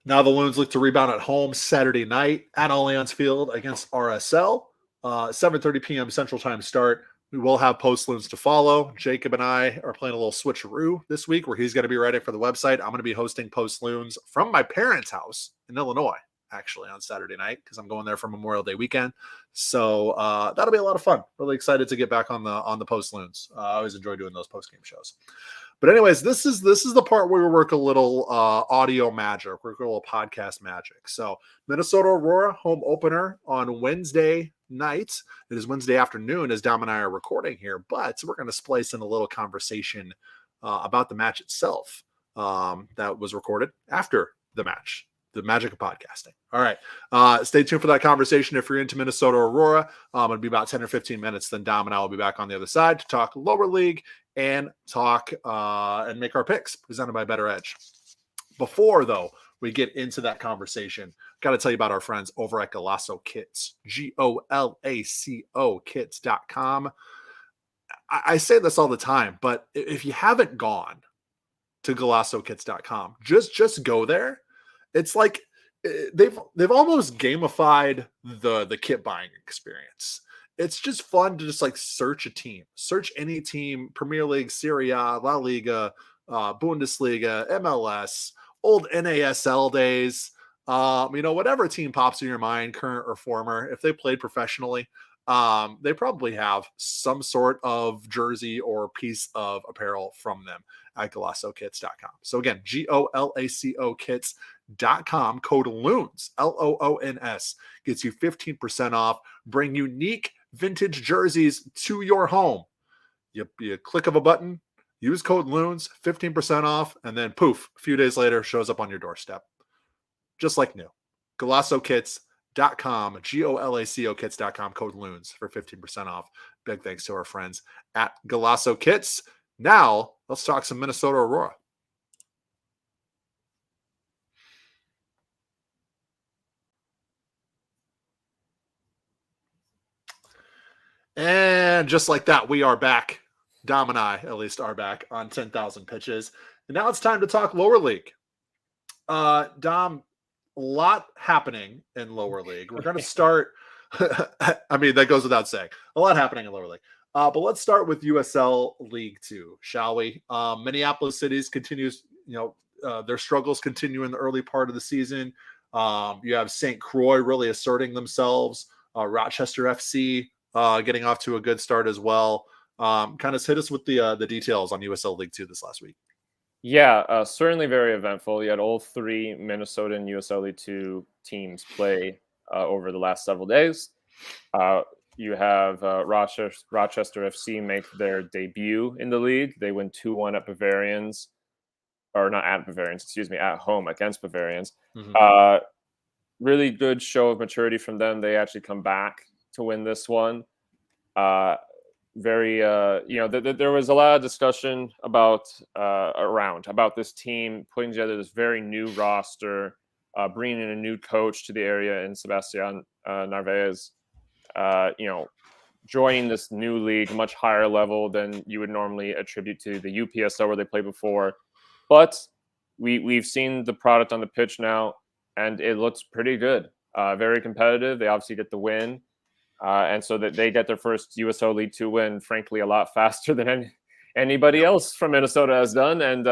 Now the Loons look to rebound at home Saturday night at Allianz Field against RSL. 7:30 p.m. Central Time start. We will have post loons to follow. Jacob and I are playing a little switcheroo this week where he's going to be writing for the website. I'm going to be hosting post loons from my parents' house in Illinois, actually, on Saturday night because I'm going there for Memorial Day weekend. So that'll be a lot of fun. Really excited to get back on the post loons. I always enjoy doing those post game shows. But anyways, this is the part where we work a little audio magic, work a little podcast magic. So Minnesota Aurora home opener on Wednesday night. It is Wednesday afternoon as Dom and I are recording here, but we're going to splice in a little conversation about the match itself that was recorded after the match. The magic of podcasting. All right. Stay tuned for that conversation. If you're into Minnesota Aurora, it'll be about 10 or 15 minutes. Then Dom and I will be back on the other side to talk lower league and talk and make our picks presented by BettorEdge. Before, though, we get into that conversation, got to tell you about our friends over at Golaco Kits, GOLACO kits.com. I say this all the time, but if you haven't gone to GolacoKits.com, just go there. It's like they've almost gamified the kit buying experience. It's just fun to just like search a team, search any team, Premier League, Serie A, La Liga, Bundesliga, MLS, old NASL days, whatever team pops in your mind, current or former. If they played professionally, they probably have some sort of jersey or piece of apparel from them at GolacoKits.com. So again, GOLACO kits.com, code LOONS, LOONS, gets you 15% off. Bring unique vintage jerseys to your home. You click of a button, use code LOONS, 15% off, and then poof, a few days later, shows up on your doorstep. Just like new. GolacoKits.com, GOLACO kits.com, code LOONS for 15% off. Big thanks to our friends at Golaco Kits. Now, let's talk some Minnesota Aurora. And just like that, we are back. Dom and I, at least, are back on 10,000 pitches. And now it's time to talk lower league. Dom, a lot happening in lower league. We're going to start. I mean, that goes without saying. A lot happening in lower league. But let's start with USL League 2, shall we? Minneapolis Cities continues, their struggles continue in the early part of the season. You have St. Croix really asserting themselves. Rochester FC getting off to a good start as well. Kind of hit us with the details on USL League 2 this last week. Yeah, certainly very eventful. You had all three Minnesota and USL League 2 teams play over the last several days. You have Rochester FC make their debut in the league. They win 2-1 at Bavarians, or not at Bavarians, at home against Bavarians. Mm-hmm. Really good show of maturity from them. They actually come back to win this one. There was a lot of discussion about this team putting together this very new roster, bringing in a new coach to the area in Sebastian Narvaez. Joining this new league, much higher level than you would normally attribute to the UPSL where they played before. But we've seen the product on the pitch now, and it looks pretty good. Very competitive. They obviously get the win. And so that they get their first USL League 2 win, frankly, a lot faster than anybody else from Minnesota has done. And,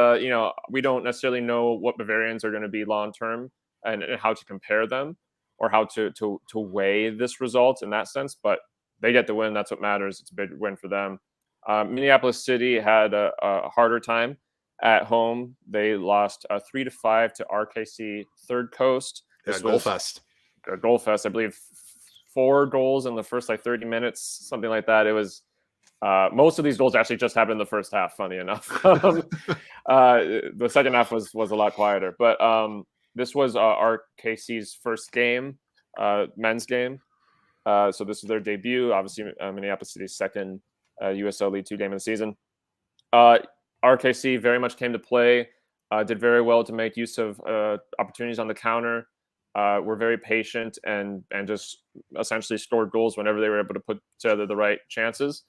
we don't necessarily know what Bavarians are going to be long-term and how to compare them or how to weigh this result in that sense. But they get the win. That's what matters. It's a big win for them. Minneapolis City had a harder time at home. They lost 3-5 to RKC Third Coast. Yeah, goal fest. I believe 4 goals in the first 30 minutes, something like that. It was most of these goals actually just happened in the first half, funny enough. The second half was a lot quieter. But this was RKC's first game, men's game. So this is their debut. Obviously, Minneapolis City's second USL League 2 game of the season. RKC very much came to play, did very well to make use of opportunities on the counter. Were very patient and just essentially scored goals whenever they were able to put together the right chances.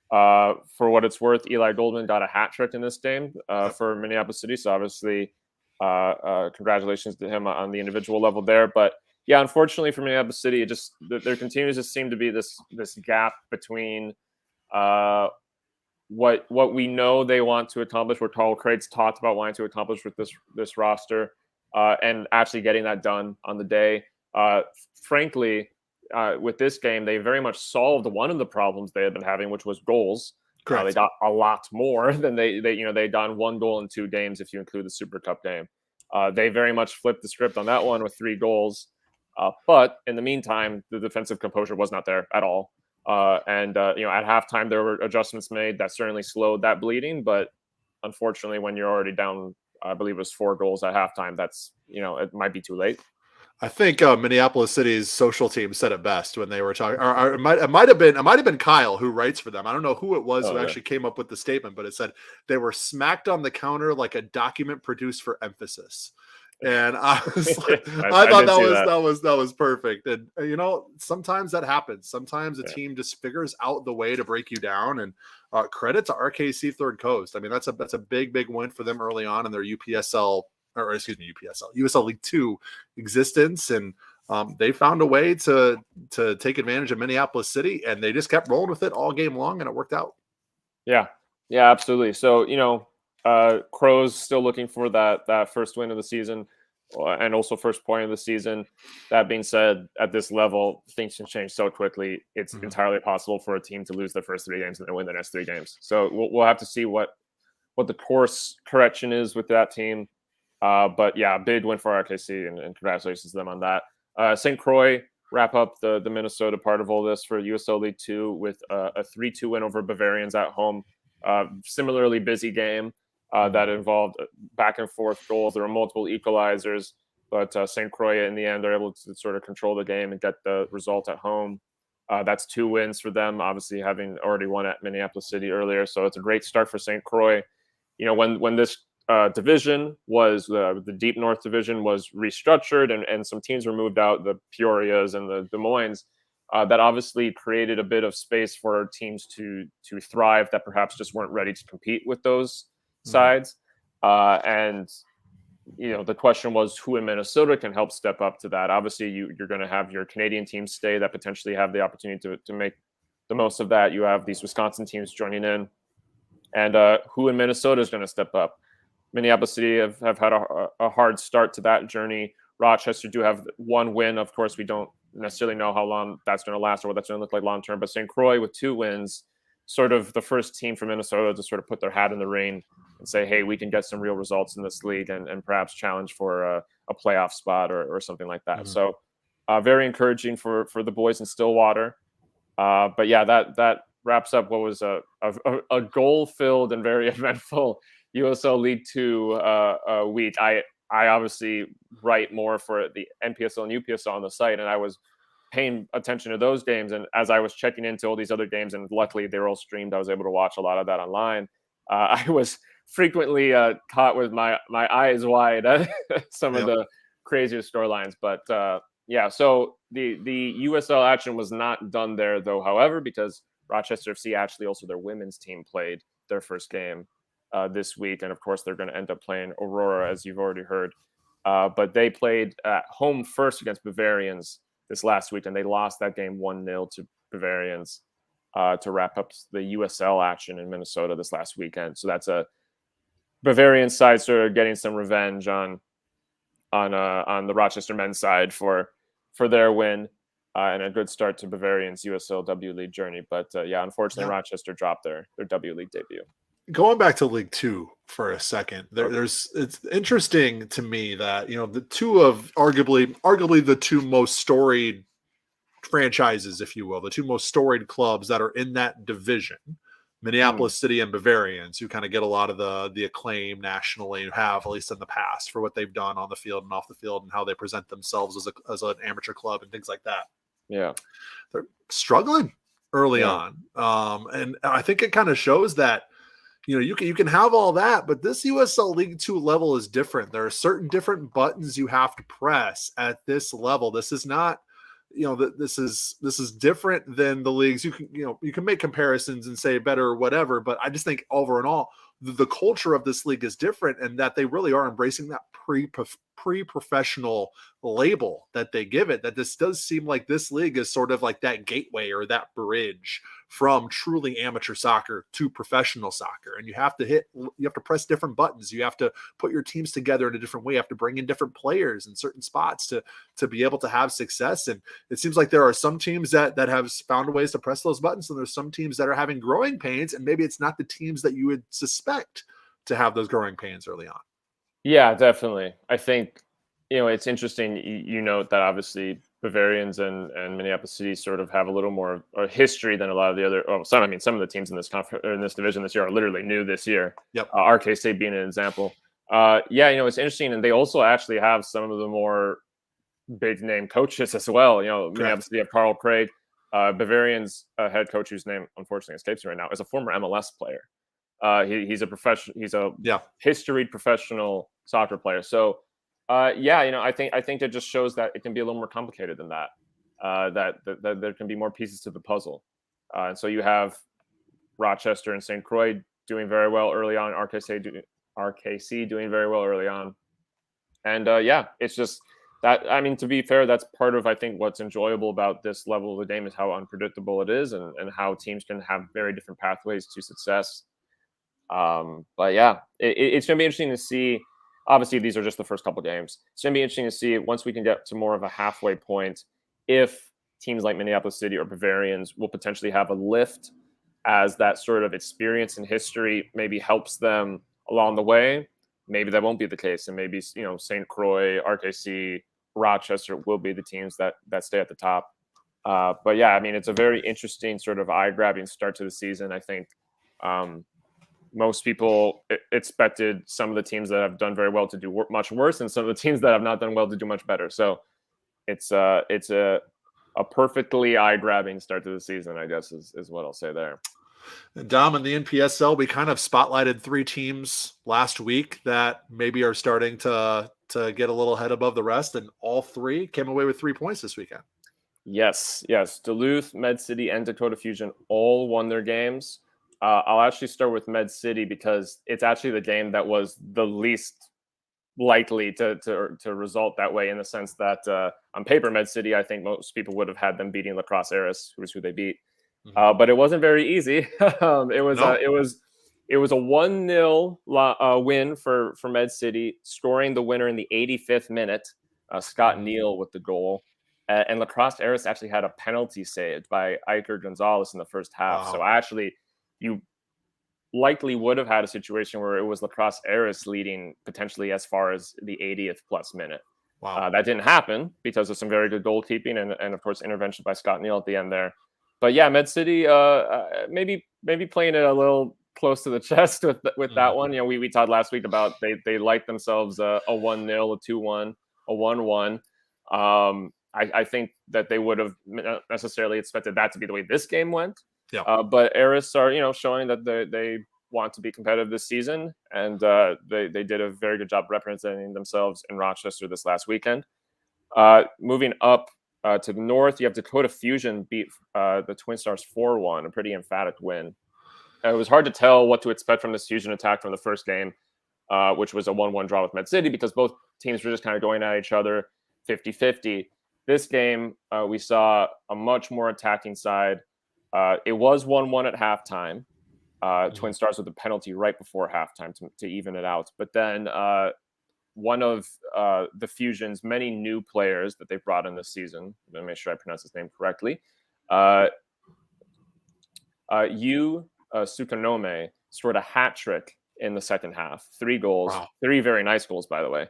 For what it's worth, Eli Goldman got a hat trick in this game for Minneapolis City. So obviously, congratulations to him on the individual level there. But Yeah, unfortunately for Minneapolis City, there continues to seem to be this gap between what we know they want to accomplish, what Carl Craig's talked about wanting to accomplish with this roster, and actually getting that done on the day. Frankly, with this game, they very much solved one of the problems they had been having, which was goals. They got a lot more than they'd done 1 goal in 2 games if you include the Super Cup game. They very much flipped the script on that one with 3 goals. But in the meantime, the defensive composure was not there at all. And at halftime, there were adjustments made that certainly slowed that bleeding. But unfortunately, when you're already down, I believe it was 4 goals at halftime, that's, it might be too late. I think Minneapolis City's social team said it best when they were talking. Or it might have been Kyle who writes for them. I don't know who it was who actually came up with the statement, but it said they were smacked on the counter like a document produced for emphasis. And I was like, I thought that was perfect. And sometimes that happens. Sometimes a team just figures out the way to break you down. And credit to RKC Third Coast. I mean, that's a big win for them early on in their USL League 2 existence, and they found a way to take advantage of Minneapolis City, and they just kept rolling with it all game long, and it worked out. Yeah, absolutely. So Crows still looking for that first win of the season, and also first point of the season. That being said, at this level, things can change so quickly. It's entirely possible for a team to lose their first 3 games and then win the next 3 games. So we'll have to see what the course correction is with that team. But yeah, big win for RKC, and congratulations to them on that. St. Croix wrap up the Minnesota part of all this for USL League 2 with a 3-2 win over Bavarians at home. Similarly busy game that involved back and forth goals. There were multiple equalizers, but St. Croix in the end are able to sort of control the game and get the result at home. That's 2 wins for them, obviously having already won at Minneapolis City earlier. So it's a great start for St. Croix. When this division was the Deep North division was restructured and some teams were moved out, the Peorias and the Des Moines, that obviously created a bit of space for teams to thrive that perhaps just weren't ready to compete with those sides. And the question was who in Minnesota can help step up to that. Obviously you're going to have your Canadian teams stay that potentially have the opportunity to make the most of that. You have these Wisconsin teams joining in, and who in Minnesota is going to step up. Minneapolis City have had a hard start to that journey. Rochester do have 1 win. Of course, we don't necessarily know how long that's going to last or what that's going to look like long term. But St. Croix with 2 wins, sort of the first team from Minnesota to sort of put their hat in the ring and say, hey, we can get some real results in this league and perhaps challenge for a playoff spot or something like that. So very encouraging for the boys in Stillwater. But yeah, that wraps up what was a goal-filled and very eventful USL League 2 week. I obviously write more for the NPSL and UPSL on the site, and I was paying attention to those games. And as I was checking into all these other games, and luckily they were all streamed, I was able to watch a lot of that online. I was frequently caught with my eyes wide at some of the craziest storylines. But yeah, so the USL action was not done there, though, however, because Rochester FC, actually also their women's team, played their first game this week. And of course, they're going to end up playing Aurora, as you've already heard. But they played at home first against Bavarians this last week, and they lost that game 1-0 to Bavarians to wrap up the USL action in Minnesota this last weekend. So that's a Bavarian side sort of getting some revenge on the Rochester men's side for their win, and a good start to Bavarian's USLW League journey. But yeah, unfortunately, Rochester dropped their W League debut. Going back to League 2 for a second, it's interesting to me that the two of arguably the 2 most storied franchises, if you will, the 2 most storied clubs that are in that division, Minneapolis City and Bavarians, who kind of get a lot of the acclaim nationally, have at least in the past for what they've done on the field and off the field and how they present themselves as an amateur club and things like that. Yeah, they're struggling early on, and I think it kind of shows that. You can have all that, but this USL League 2 level is different. There are certain different buttons you have to press at this level. This is not, this is different than the leagues. You can make comparisons and say better or whatever, but I just think overall, the culture of this league is different, and that they really are embracing that pre-professional label that they give it. That this does seem like this league is sort of like that gateway or that bridge from truly amateur soccer to professional soccer. And you have to press different buttons. You have to put your teams together in a different way. You have to bring in different players in certain spots to be able to have success. And it seems like there are some teams that have found ways to press those buttons, and there's some teams that are having growing pains, and maybe it's not the teams that you would suspect to have those growing pains early on. Yeah, definitely. I think, it's interesting. You note that obviously Bavarians and Minneapolis City sort of have a little more history than a lot of the other. Oh, some of the teams in this division this year are literally new this year. Yep. RK being an example. It's interesting, and they also actually have some of the more big name coaches as well. Minneapolis City have Carl Craig. Bavarians head coach, whose name unfortunately escapes me right now, is a former MLS player. He's a professional. He's a historied professional soccer player. So, I think it just shows that it can be a little more complicated than that. That there can be more pieces to the puzzle. And so you have Rochester and St. Croix doing very well early on. RKC doing very well early on. And it's just that. I mean, to be fair, that's part of, I think, what's enjoyable about this level of the game is how unpredictable it is, and how teams can have very different pathways to success. But yeah, it's going to be interesting to see. Obviously, these are just the first couple games. It's going to be interesting to see once we can get to more of a halfway point, if teams like Minneapolis City or Bavarians will potentially have a lift, as that sort of experience and history maybe helps them along the way. Maybe that won't be the case, and maybe St. Croix, RKC, Rochester will be the teams that stay at the top. But yeah, I mean, it's a very interesting sort of eye-grabbing start to the season. I think most people expected some of the teams that have done very well to do much worse, and some of the teams that have not done well to do much better. So it's a perfectly eye-grabbing start to the season, I guess, is what I'll say there. Dom, in the NPSL, we kind of spotlighted 3 teams last week that maybe are starting to get a little head above the rest, and all 3 came away with 3 points this weekend. Yes. Duluth, Med City, and Dakota Fusion all won their games. I'll actually start with Med City because it's actually the game that was the least likely to result that way, in the sense that on paper, Med City, I think most people would have had them beating Lacrosse Aris, who was who they beat. Mm-hmm. But it wasn't very easy. It was a 1-0 win for Med City, scoring the winner in the 85th minute. Scott Neal with the goal. And Lacrosse Aris actually had a penalty saved by Iker Gonzalez in the first half. Wow. So actually, you likely would have had a situation where it was Lacrosse Aris leading potentially as far as the 80th plus minute. Wow. That didn't happen because of some very good goalkeeping and of course, intervention by Scott Neal at the end there. But yeah, Med City maybe playing it a little close to the chest with that one. We talked last week about they like themselves a 1-0, a 2-1, a 1-1. I think that they would have necessarily expected that to be the way this game went. Yeah. But Aris are showing that they want to be competitive this season, and they did a very good job representing themselves in Rochester this last weekend. Moving up to the north, you have Dakota Fusion beat the Twin Stars 4-1, a pretty emphatic win. It was hard to tell what to expect from this Fusion attack from the first game, which was a 1-1 draw with Med City, because both teams were just kind of going at each other 50-50. This game, we saw a much more attacking side. It was 1-1 at halftime. Twin Stars with a penalty right before halftime to even it out. But then one of the Fusion's many new players that they've brought in this season, let me make sure I pronounce his name correctly, Sukanome scored a hat trick in the second half. 3 goals, wow. 3 very nice goals, by the way,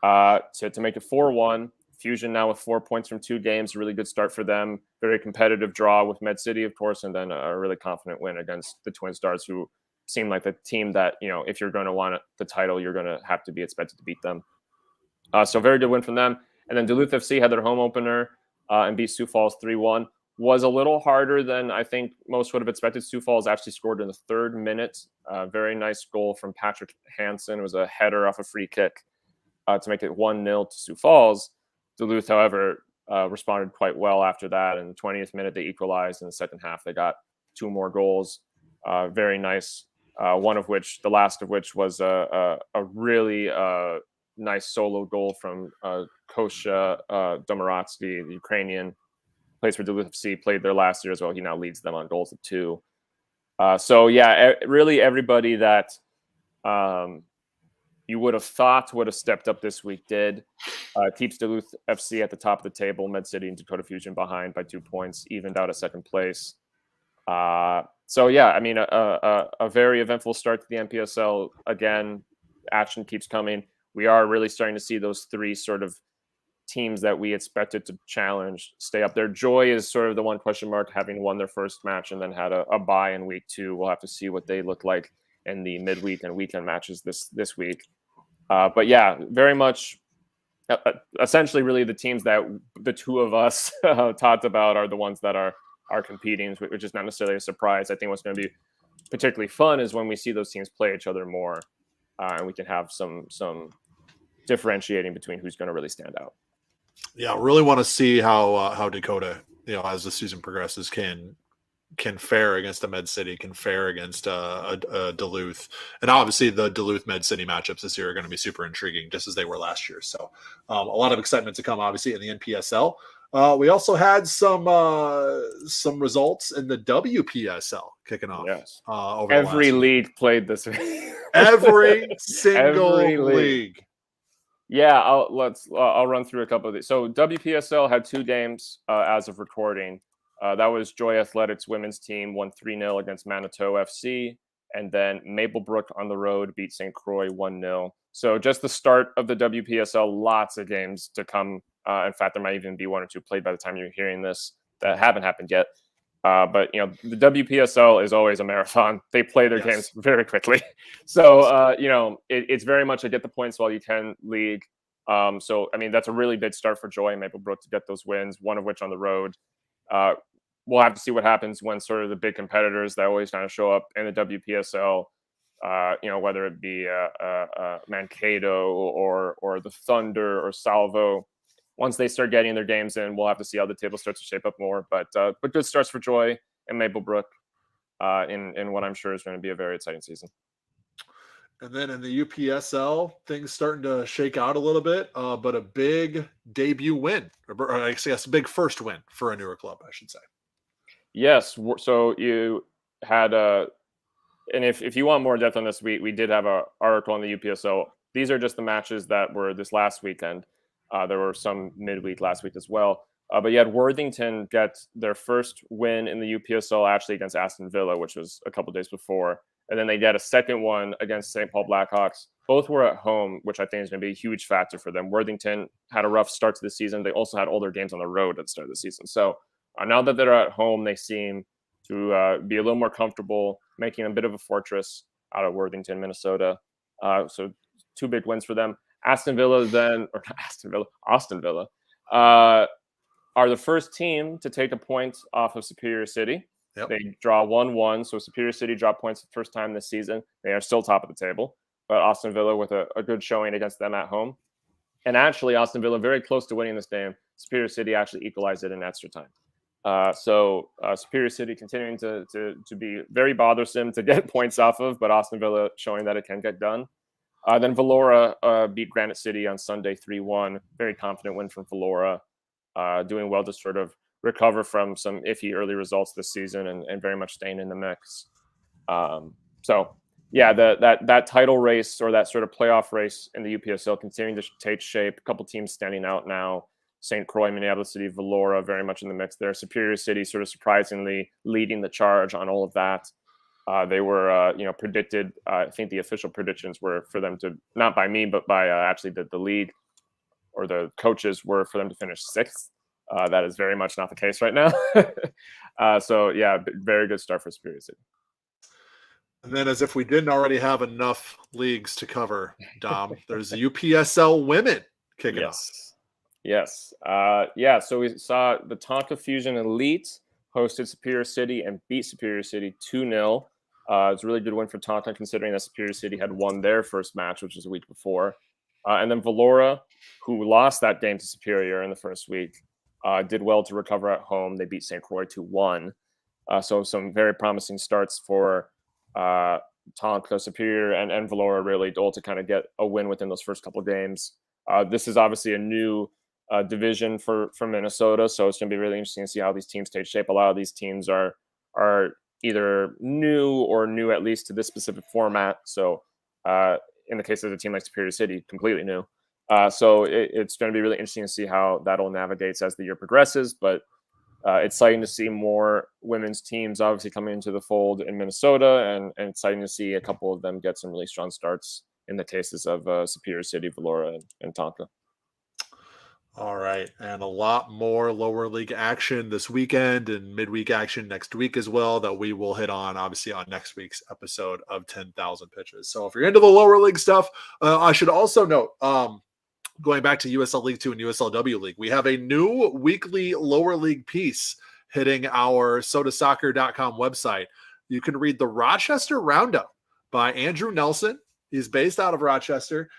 to make it 4-1. Fusion now with 4 points from 2 games, a really good start for them. Very competitive draw with Med City, of course, and then a really confident win against the Twin Stars, who seem like the team that, if you're going to want the title, you're going to have to be expected to beat them. So very good win from them. And then Duluth FC had their home opener and beat Sioux Falls 3-1. Was a little harder than I think most would have expected. Sioux Falls actually scored in the 3rd minute. Very nice goal from Patrick Hansen. It was a header off a free kick to make it 1-0 to Sioux Falls. Duluth, however, responded quite well after that. In the 20th minute, they equalized. In the second half, they got 2 more goals. Very nice one of which, the last of which, was a really nice solo goal from Kosha Domaratsky, the Ukrainian, plays for Duluth FC, played there last year as well. He now leads them on goals of 2. So yeah, really everybody that you would have thought would have stepped up this week did. Keeps Duluth FC at the top of the table, Med City and Dakota Fusion behind by 2 points, evened out at second place. So yeah, I mean, a very eventful start to the NPSL. Again, action keeps coming. We are really starting to see those 3 sort of teams that we expected to challenge stay up there. Joy is sort of the one question mark, having won their first match and then had a bye in week 2. We'll have to see what they look like in the midweek and weekend matches this week. But yeah, very much, essentially, really the teams that the 2 of us talked about are the ones that are competing, which is not necessarily a surprise. I think what's going to be particularly fun is when we see those teams play each other more, and we can have some differentiating between who's going to really stand out. Yeah, really want to see how Dakota, as the season progresses, can fare against a Med City, can fare against a Duluth. And obviously the Duluth Med City matchups this year are going to be super intriguing, just as they were last year. So a lot of excitement to come, obviously, in the NPSL. We also had some results in the WPSL kicking off. Yes. Over every the last league week. Played this week. Every single Every league. Yeah, I'll run through a couple of these. So WPSL had 2 games as of recording. That was Joy Athletics women's team won 3-0 against Manitou FC, and then Maplebrook on the road beat St. Croix 1-0. So just the start of the WPSL, lots of games to come. In fact, there might even be 1 or 2 played by the time you're hearing this that haven't happened yet. But the WPSL is always a marathon. They play their games very quickly. So it's very much a get the points while you can league. So I mean, that's a really big start for Joy and Maplebrook to get those wins, one of which on the road. We'll have to see what happens when sort of the big competitors that always kind of show up in the WPSL, whether it be Mankato or the Thunder or Salvo. Once they start getting their games in, we'll have to see how the table starts to shape up more. But good starts for Joy and Maplebrook in what I'm sure is going to be a very exciting season. And then in the UPSL, things starting to shake out a little bit, but a big debut win, or I guess a big first win for a newer club, I should say. Yes. So you had and if you want more depth on this, we did have an article on the UPSL. These are just the matches that were this last weekend. There were some midweek last week as well. But you had Worthington get their first win in the UPSL actually against Aston Villa, which was a couple days before. And then they get a second one against St. Paul Blackhawks. Both were at home, which I think is going to be a huge factor for them. Worthington had a rough start to the season. They also had all their games on the road at the start of the season. So now that they're at home, they seem to be a little more comfortable, making a bit of a fortress out of Worthington, Minnesota. So 2 big wins for them. Austin Villa are the first team to take a point off of Superior City. Yep. They draw 1-1, so Superior City dropped points the first time this season. They are still top of the table, but Austin Villa with a good showing against them at home. And actually, Austin Villa very close to winning this game. Superior City actually equalized it in extra time. So Superior City continuing to be very bothersome to get points off of, but Austin Villa showing that it can get done. Then Valora beat Granite City on Sunday 3-1. Very confident win from Valora, doing well to sort of recover from some iffy early results this season and very much staying in the mix. So yeah, that title race or that sort of playoff race in the UPSL continuing to take shape. A couple teams standing out now. St. Croix, Minneapolis City, Valora very much in the mix there. Superior City sort of surprisingly leading the charge on all of that. They were, predicted. I think the official predictions were for them to, not by me, but by actually the league or the coaches were for them to finish 6th. That is very much not the case right now. So yeah, very good start for Superior City. And then, as if we didn't already have enough leagues to cover, Dom, there's the UPSL women kicking off. Yes. So we saw the Tonka Fusion Elite hosted Superior City and beat Superior City 2-0. It's a really good win for Tonka, considering that Superior City had won their first match, which was a week before. And then Valora, who lost that game to Superior in the first week, did well to recover at home. They beat St. Croix 2-1. So some very promising starts for Tonka, Superior, and Valora really all to kind of get a win within those first couple of games. This is obviously a new division for Minnesota, so it's going to be really interesting to see how these teams take shape. A lot of these teams are either new or new at least to this specific format. So in the case of a team like Superior City, completely new. So it's going to be really interesting to see how that all navigates as the year progresses. But it's exciting to see more women's teams obviously coming into the fold in Minnesota, and exciting to see a couple of them get some really strong starts in the cases of Superior City, Valora, and Tonka. All right. And a lot more lower league action this weekend and midweek action next week as well that we will hit on, obviously, on next week's episode of 10,000 Pitches. So if you're into the lower league stuff, I should also note, going back to USL League 2 and USLW League, we have a new weekly lower league piece hitting our sodasoccer.com website. You can read the Rochester Roundup by Andrew Nelson. He's based out of Rochester.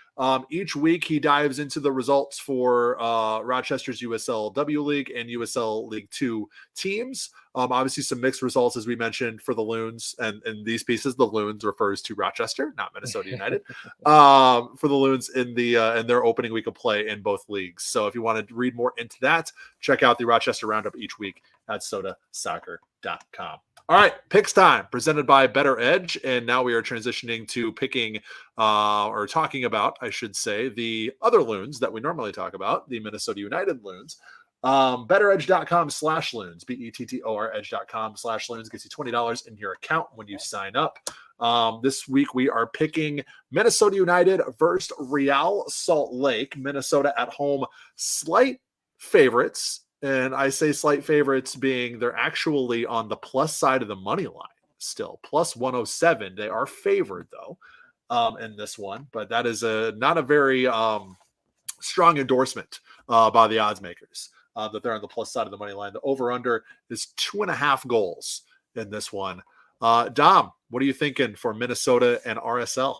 Each week, he dives into the results for Rochester's USLW League and USL League 2 teams. Obviously, some mixed results, as we mentioned, for the Loons. And in these pieces, the Loons refers to Rochester, not Minnesota United, for the Loons in their opening week of play in both leagues. So if you want to read more into that, check out the Rochester Roundup each week at sodasoccer.com. All right, picks time, presented by BettorEdge, and now we are transitioning to picking or talking about, I should say, the other Loons that we normally talk about, the Minnesota United Loons. BettorEdge.com/Loons, BettorEdge.com/Loons gets you $20 in your account when you sign up. This week we are picking Minnesota United versus Real Salt Lake. Minnesota at home, slight favorites. And I say slight favorites being they're actually on the plus side of the money line still, plus 107. They are favored, though, in this one. But that is not a very strong endorsement by the odds makers that they're on the plus side of the money line. The over-under is 2.5 goals in this one. Dom, what are you thinking for Minnesota and RSL?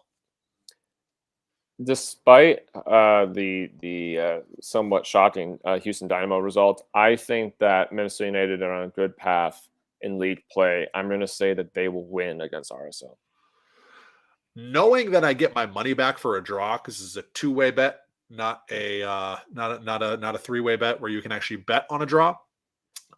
Despite the somewhat shocking Houston Dynamo result, I think that Minnesota United are on a good path in league play. I'm going to say that they will win against RSL. Knowing that I get my money back for a draw, because this is a two-way bet, not a three-way bet where you can actually bet on a draw.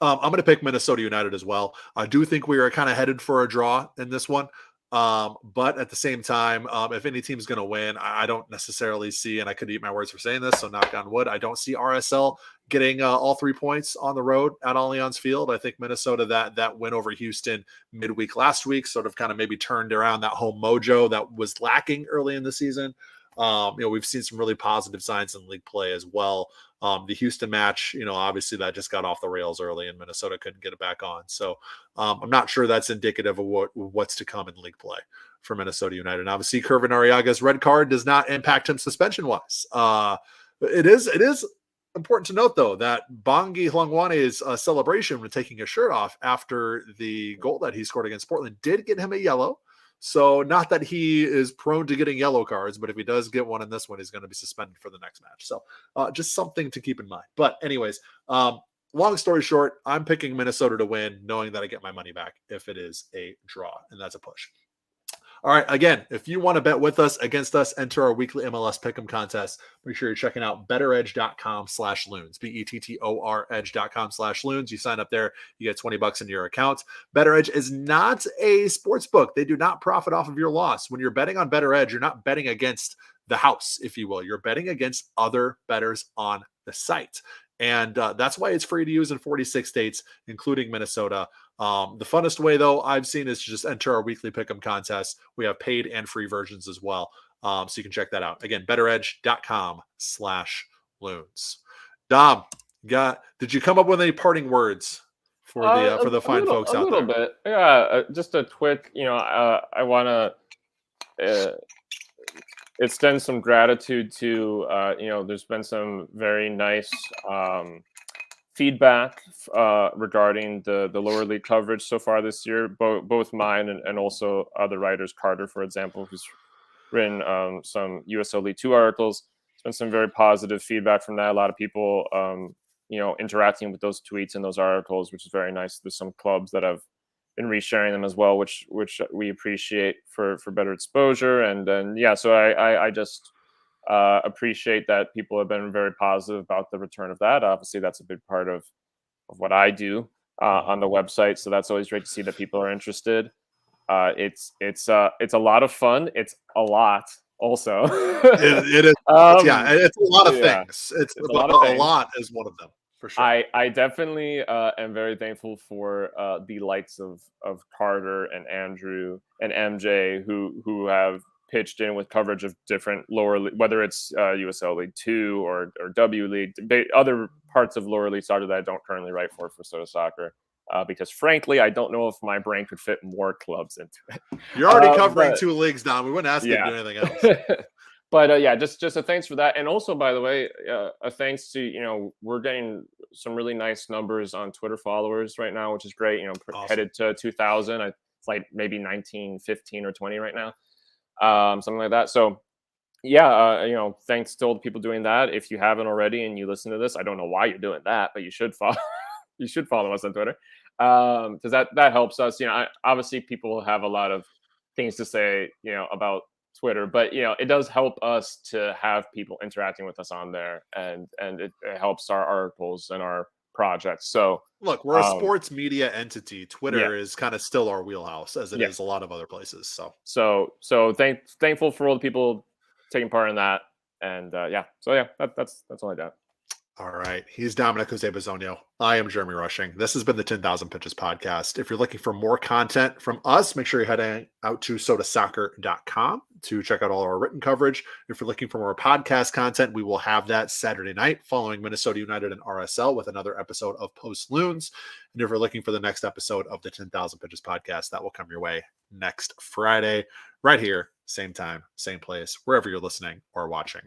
I'm going to pick Minnesota United as well. I do think we are kind of headed for a draw in this one. But at the same time, if any team's going to win, I don't necessarily see, and I could eat my words for saying this, so knock on wood, I don't see RSL getting all 3 points on the road at Allianz Field. I think Minnesota, that win over Houston midweek last week sort of kind of maybe turned around that home mojo that was lacking early in the season. We've seen some really positive signs in league play as well. The Houston match, obviously that just got off the rails early and Minnesota couldn't get it back on. So I'm not sure that's indicative of what's to come in league play for Minnesota United. And obviously Kervin Arriaga's red card does not impact him suspension-wise. It is important to note, though, that Bongi Hlongwane's celebration when taking his shirt off after the goal that he scored against Portland did get him a yellow. So not that he is prone to getting yellow cards, but if he does get one in this one, he's going to be suspended for the next match. So just something to keep in mind. But anyways, long story short, I'm picking Minnesota to win, knowing that I get my money back if it is a draw, and that's a push. All right, again, if you want to bet with us, against us, enter our weekly MLS Pick'em contest. Make sure you're checking out BettorEdge.com/Loons, BettorEdge.com/Loons. You sign up there, you get $20 in your account. BettorEdge is not a sports book. They do not profit off of your loss. When you're betting on BettorEdge, you're not betting against the house, if you will. You're betting against other bettors on the site. And that's why it's free to use in 46 states, including Minnesota. The funnest way, though, I've seen is to just enter our weekly pick'em contest. We have paid and free versions as well. So you can check that out. Again, BettorEdge.com/Loons. Dom, did you come up with any parting words for the fine folks out there? A little bit. Yeah, just a quick, I want to extend some gratitude to, there's been some very nice feedback regarding the lower league coverage so far this year, both mine and also other writers, Carter, for example, who's written some USL League 2 articles. There's been some very positive feedback from that. A lot of people, interacting with those tweets and those articles, which is very nice. There's some clubs that have been resharing them as well, which we appreciate for better exposure. And then so I just appreciate that people have been very positive about the return of that. Obviously, that's a big part of what I do on the website, so that's always great to see that people are interested. It's a lot of fun. It's a lot also. It is. It's a lot of things. It's a lot of things. A lot is one of them. For sure. I definitely am very thankful for the likes of Carter and Andrew and MJ who have pitched in with coverage of different lower, whether it's USL League 2 or W League, other parts of lower league soccer that I don't currently write for Soda Soccer. Because frankly, I don't know if my brain could fit more clubs into it. You're already covering 2 leagues now. We wouldn't ask you to do anything else. But just a thanks for that. And also, by the way, a thanks to, we're getting some really nice numbers on Twitter followers right now, which is great. Awesome. Headed to 2,000. It's like maybe 19, 15 or 20 right now. Something like that. So thanks to all the people doing that. If you haven't already and you listen to this, I don't know why you're doing that, but you should follow. You should follow us on Twitter, because that helps us. Obviously people have a lot of things to say, about Twitter, but it does help us to have people interacting with us on there, and it helps our articles and our projects. So look, we're a sports media entity. Twitter is kind of still our wheelhouse, as it is a lot of other places. So thankful for all the people taking part in that, and that's all I got. All right. He's Dominic Jose Bisogno. I am Jeremy Rushing. This has been the 10,000 Pitches podcast. If you're looking for more content from us, make sure you're heading out to sodasoccer.com to check out all our written coverage. If you're looking for more podcast content, we will have that Saturday night following Minnesota United and RSL with another episode of Post Loons. And if you're looking for the next episode of the 10,000 Pitches podcast, that will come your way next Friday, right here, same time, same place, wherever you're listening or watching.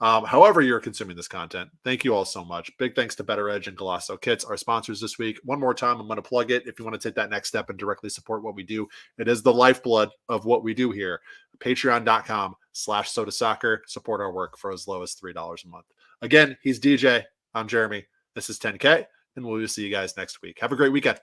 However you're consuming this content, thank you all so much. Big thanks to BettorEdge and Golasso Kits, our sponsors this week. One more time, I'm going to plug it. If you want to take that next step and directly support what we do, it is the lifeblood of what we do here. Patreon.com/Soda Soccer. Support our work for as low as $3 a month. Again, he's DJ. I'm Jeremy. This is 10K, and we'll see you guys next week. Have a great weekend.